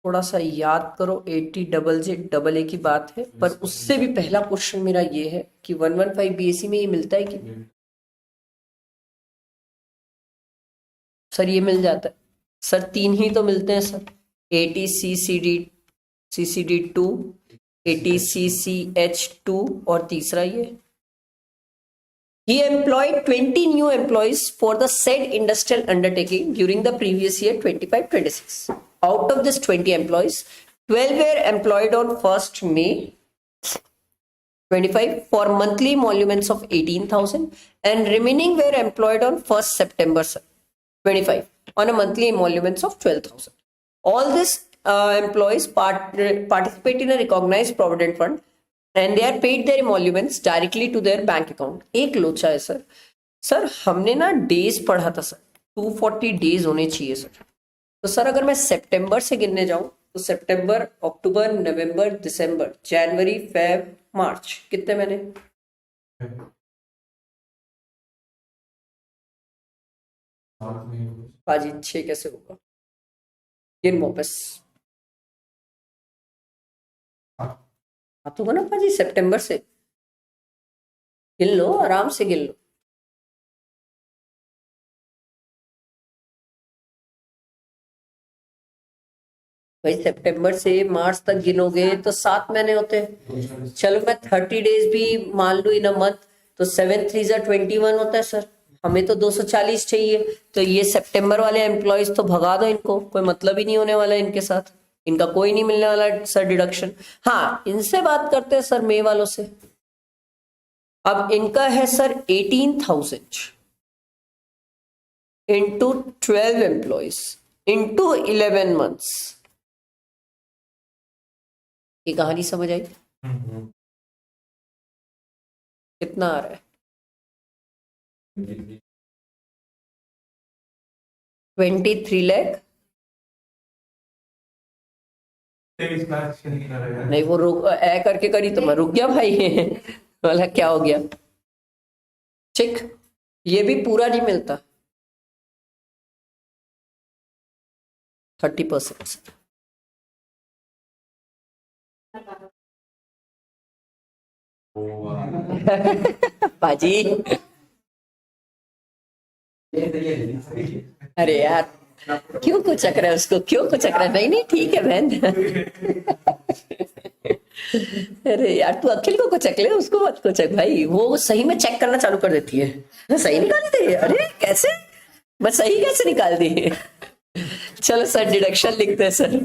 थोड़ा सा याद करो, 80JJAA की बात है, पर उससे भी पहला क्वेश्चन मेरा ये है कि 115 BAC में ये मिलता है कि सर ये मिल जाता है सर, 3 ही तो मिलते हैं सर, 80CCD2, 80CCH2 और तीसरा ये। He employed 20 new employees for the said industrial undertaking during the previous year 25-26. Out of this 20 employees, 12 were employed on 1st May 25 for monthly emoluments of 18,000 and remaining were employed on 1st September 25 on a monthly emoluments of 12,000. All these employees participate in a recognized provident fund and they are paid their emoluments directly to their bank account. एक लोचा है sir. Sir हमने ना days पढ़ा था sir, 240 days होने चाहिए sir. तो सर अगर मैं सितंबर से गिनने जाऊं तो सितंबर, अक्टूबर, नवंबर, दिसंबर, जनवरी, फेब, मार्च, कितने मैंने? बाजी 6 कैसे होगा? गिन वापस। हाँ तो ना पाजी, सितंबर से गिन लो, आराम से गिन लो। भाई सितंबर से मार्च तक गिनोगे तो 7 महीने होते हैं। चलो मैं 30 डेज भी मान लू इन अ मंथ, तो 7 3 21 होता है सर। हमें तो 240 चाहिए, तो ये सितंबर वाले एम्प्लॉयज तो भगा दो, इनको कोई मतलब ही नहीं होने वाला इनके साथ, इनका कोई नहीं मिलने वाला सर डिडक्शन। हाँ इनसे बात करते हैं सर, मई वालों से। अब इनका है sir 18,000 into 12 employees into 11 months. ये कहानी समझ आई? कितना आ रहा है? 23 लाख। नहीं वो रुक ए करके करी तो मैं रुक गया भाई बोला क्या हो गया? ठीक, ये भी पूरा नहीं मिलता, 30%। बाजी अरे यार क्यों कुचक रहा है उसको, क्यों कुचक रहा है? नहीं नहीं ठीक है बहन अरे यार तू अखिल को कुचक ले, उसको मत कुचक भाई, वो सही में चेक करना चालू कर देती है। सही निकाल दी? अरे कैसे, मैं सही कैसे निकाल दी? चलो सर डिडक्शन लिखते हैं सर।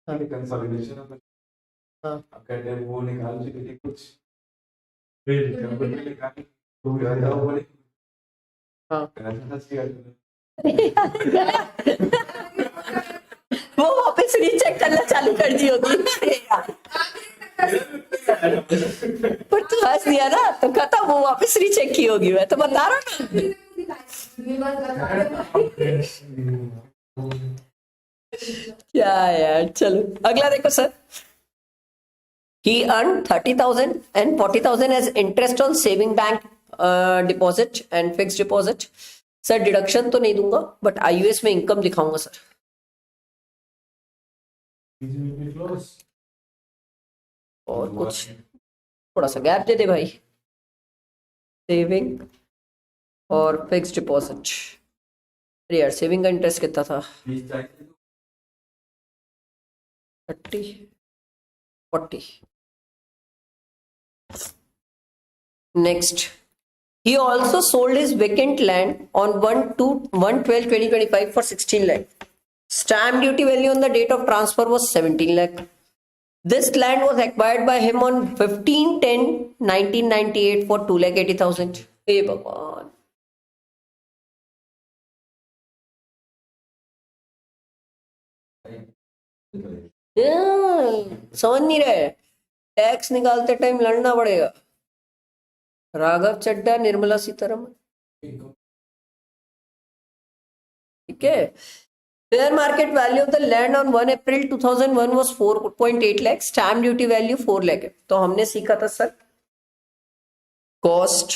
कंसोलिडेशन हाँ कहते हैं वो निकाल जी कुछ हाँ वो वापस रीचेक करना चालू कर दी होगी पर तू हंस दिया ना तो कहता वो वापस रीचेक की होगी, मैं तो बता रहा ना क्या यार। चलो अगला देखो sir. He earned 30,000 and 40,000 as interest on saving bank deposit and fixed deposit. Sir deduction तो नहीं दूंगा बट IUS में इनकम दिखाऊंगा सर। और कुछ थोड़ा सा गैप दे दे भाई, सेविंग और फिक्स्ड डिपॉजिट। अरे यार सेविंग का इंटरेस्ट कितना था? 30 40। Next, he also sold his vacant land on 1/12/2025 for 16 lakh. Stamp duty value on the date of transfer was 17 lakh. This land was acquired by him on 15/10/1998 for 2,80,000. हे भगवान, समझ नहीं रहे, tax निकालते time लड़ना पड़ेगा। राघव चड्ढा, निर्मला सीतारमण, ठीक है। Fair market value of the land on 1 April 2001 was 4.8 lakh, stamp duty value 4 lakh है। तो हमने सीखा था सर कॉस्ट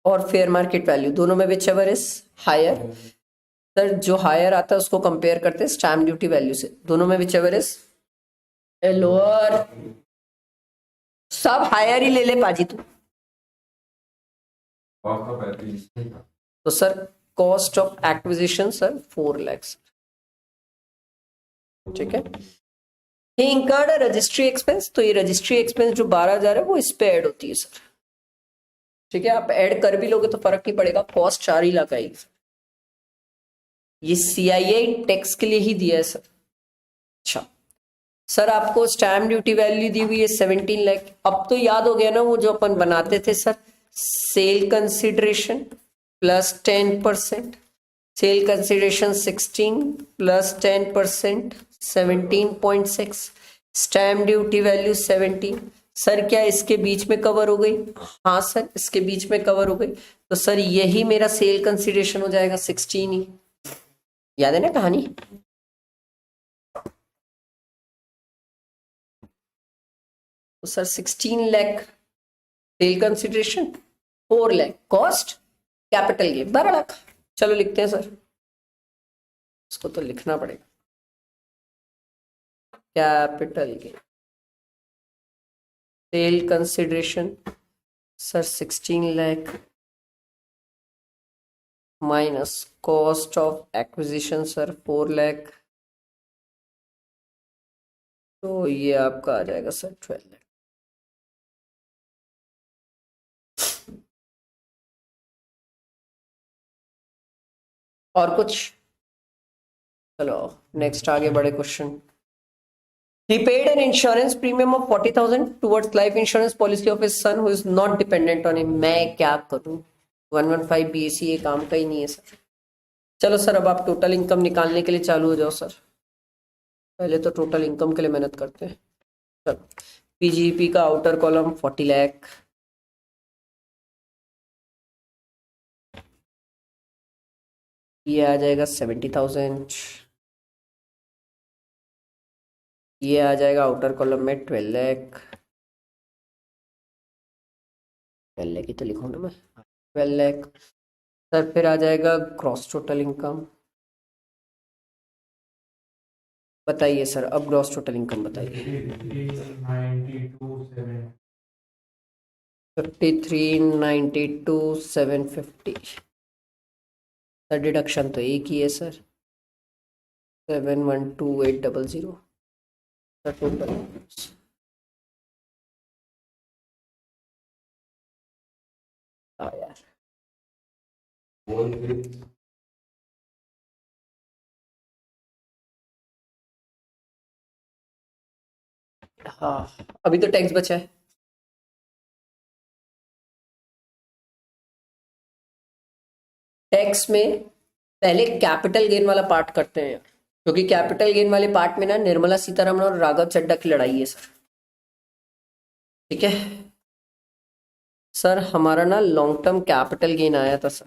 और फेयर मार्केट वैल्यू दोनों में whichever is higher. Sir जो हायर आता है उसको कंपेयर करते हैं स्टैम्प ड्यूटी वैल्यू से, दोनों में विच एवर इज लोअर। सब हायर ही ले ले पाजी तू। तो sir cost of acquisition sir 4 lakh, ठीक है। ही इंकर्ड रजिस्ट्री एक्सपेंस, तो ये रजिस्ट्री एक्सपेंस जो 12,000 है वो इस पे ऐड होती है सर, ठीक है। आप ऐड कर भी लोगे तो फर्क नहीं पड़ेगा, कॉस्ट 4 ही लाख आएगी। ये CII टैक्स के लिए ही दिया है सर। अच्छा सर, आपको स्टैम्प ड्यूटी वैल्यू दी हुई है 17 लाख। अब तो याद हो गया ना वो जो अपन बनाते थे sir, sale consideration plus 10%, sale consideration 16 plus 10% 17.6, stamp duty value 17। Sir क्या इसके बीच में कवर हो गई? हाँ सर इसके बीच में कवर हो गई। तो सर यही मेरा सेल कंसिडरेशन हो जाएगा 16 ही, याद है ना कहानी। तो sir 16 lakh sale consideration, 4 lakh cost, capital gain 12 lakh. चलो लिखते हैं सर, इसको तो लिखना पड़ेगा। Capital gain, sale consideration sir 16 lakh minus cost of acquisition sir 4 lakh, तो ये आपका आ जाएगा सर 12 लाख। और कुछ? चलो नेक्स्ट आगे बड़े question. He paid an insurance premium of 40,000 towards life insurance policy of his son who is not dependent on him. मैं क्या करूं, 115 BAC ये काम का ही नहीं है सर। चलो सर अब आप टोटल इनकम निकालने के लिए चालू हो जाओ सर। पहले तो टोटल इनकम के लिए मेहनत करते हैं। चलो PGP का आउटर कॉलम 40 लाख, ये आ जाएगा 70,000, ये आ जाएगा आउटर कॉलम में 12 लाख, 12 लाख ही तो लिखूँ ना मैं, 12 लाख। सर फिर आ जाएगा ग्रॉस टोटल इनकम। बताइए सर अब ग्रॉस टोटल इनकम बताइए। 53,92,750। सर डिडक्शन तो एक ही है सर, 712,800। सर टोटल यार हाँ, अभी तो टैक्स बचा है। टैक्स में पहले कैपिटल गेन वाला पार्ट करते हैं, क्योंकि कैपिटल गेन वाले पार्ट में ना निर्मला सीतारमण और राघव चड्ढा की लड़ाई है सर, ठीक है। सर हमारा ना लॉन्ग टर्म कैपिटल गेन आया था सर,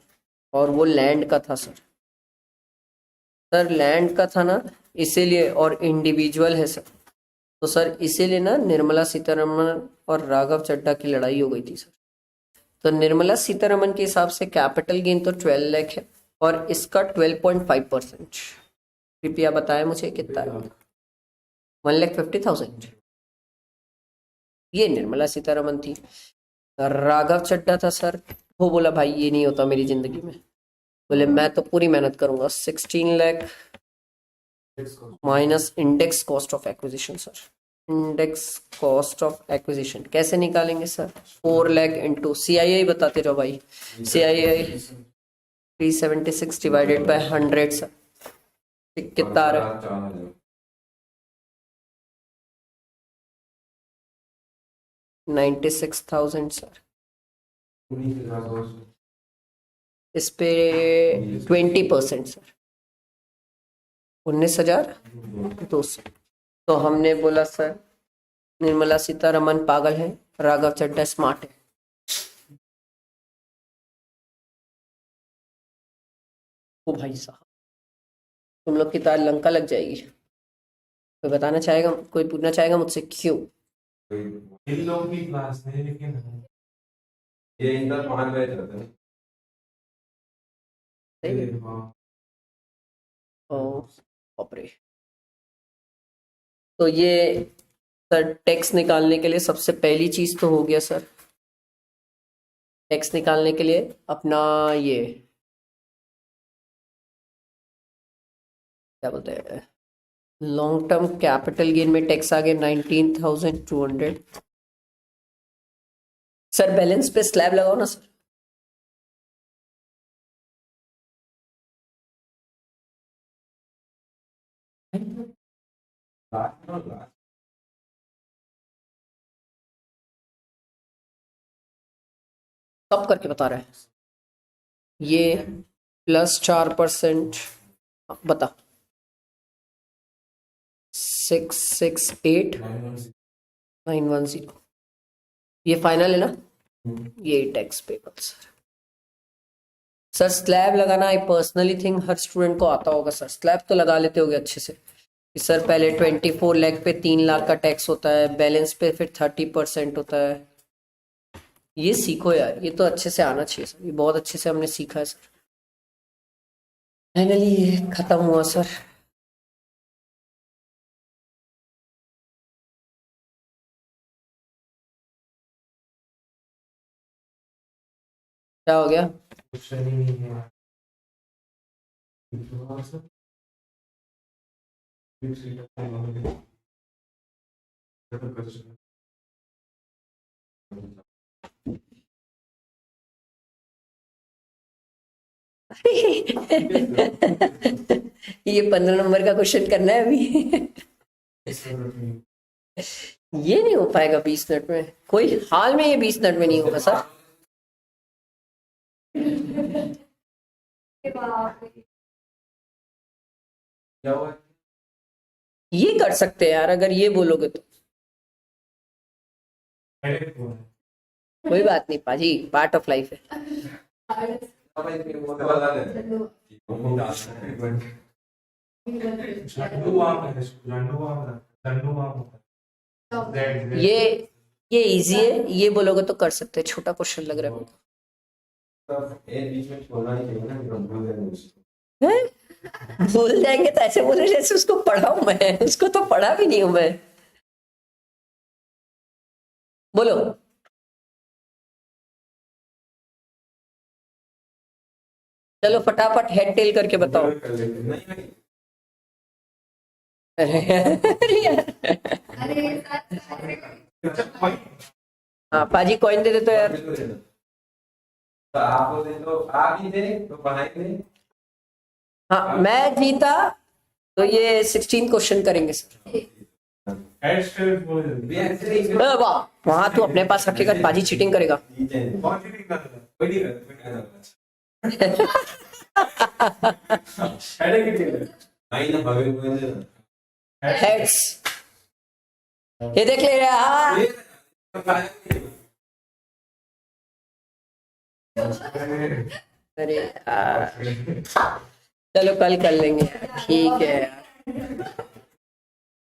और वो लैंड का था सर। सर लैंड का था ना, इसीलिए, और इंडिविजुअल है सर। तो सर इसीलिए ना निर्मला सीतारमण और राघव चड्ढा की लड़ाई हो गई थी सर। तो निर्मला सीतारमण के हिसाब से कैपिटल गेन तो 12 लाख है और इसका 12.5%। कृपया बताएं मुझे कितना है? 1,50,000। ये निर्मला सीतारमण थी। राघव चड्ढा था सर, वो बोला भाई ये नहीं होता मेरी जिंदगी में, बोले मैं तो पूरी मेहनत करूंगा। 16 lakh minus index cost of acquisition sir, index cost of acquisition कैसे निकालेंगे सर? 4 लाख इंटू CII बताते रहो भाई, CII 376 डिवाइडेड बाय 100 सर, कितना आ रहा है? 96,000 सर। इस पे 20% सर, 19,200। तो हमने बोला सर निर्मला सीतारमन पागल है, राघव चड्ढा स्मार्ट है। ओ भाई साहब, तुम लोग की तार लंका लग जाएगी। कोई बताना चाहेगा, कोई पूछना चाहेगा मुझसे क्यों? इन लोग की क्लास नहीं, लेकिन ये इनका 5 बजे चलता है। ओ बाप रे। तो ये सर टैक्स निकालने के लिए सबसे पहली चीज तो हो गया सर, टैक्स निकालने के लिए अपना ये क्या बोलते हैं, लॉन्ग टर्म कैपिटल गेन में टैक्स आ गया 19,200। सर बैलेंस पे स्लैब लगाओ ना सर। सब करके बता रहा है ये +4%। बता 668,910। ये फाइनल है ना? ये tax payable sir. Sir slab लगाना आई पर्सनली थिंक हर स्टूडेंट को आता होगा सर। स्लैब तो लगा लेते होगे अच्छे से कि सर पहले 24 लाख पे 3 लाख का टैक्स होता है, बैलेंस पे फिर 30% होता है। ये सीखो यार, ये तो अच्छे से आना चाहिए सर, ये बहुत अच्छे से हमने सीखा है सर। फाइनली ये खत्म हुआ सर। क्या हो गया? क्वेश्चन ही नहीं है। ये 15 नंबर का क्वेश्चन करना है अभी। ये नहीं हो पाएगा 20 मिनट में, कोई हाल में ये 20 मिनट में नहीं होगा सर। क्या हुआ? ये कर सकते हैं यार, अगर ये बोलोगे तो। कोई बात नहीं पाजी, पार्ट ऑफ लाइफ है। ये इजी है, ये बोलोगे तो कर सकते हैं। छोटा क्वेश्चन लग रहा है मुझे। बीच में छोड़ना नहीं चाहिए ना, कि हम भूल जाएंगे उसको। भूल जाएंगे तो ऐसे बोले जैसे उसको पढ़ा हूं मैं, उसको तो पढ़ा भी नहीं हूं मैं। बोलो। चलो फटाफट हेड टेल करके बताओ। नहीं अरे यार। हाँ पाजी कॉइन दे दे तो यार। तो आपको दे दो, आप ही दे तो बनाएंगे। हाँ मैं जीता तो ये 16 क्वेश्चन करेंगे सर। वाह, वहां तू अपने पास रखेगा, पाजी चीटिंग करेगा। हेड्स, ये देख ले रहा। हाँ अरे यार, चलो कल कर लेंगे, ठीक है यार।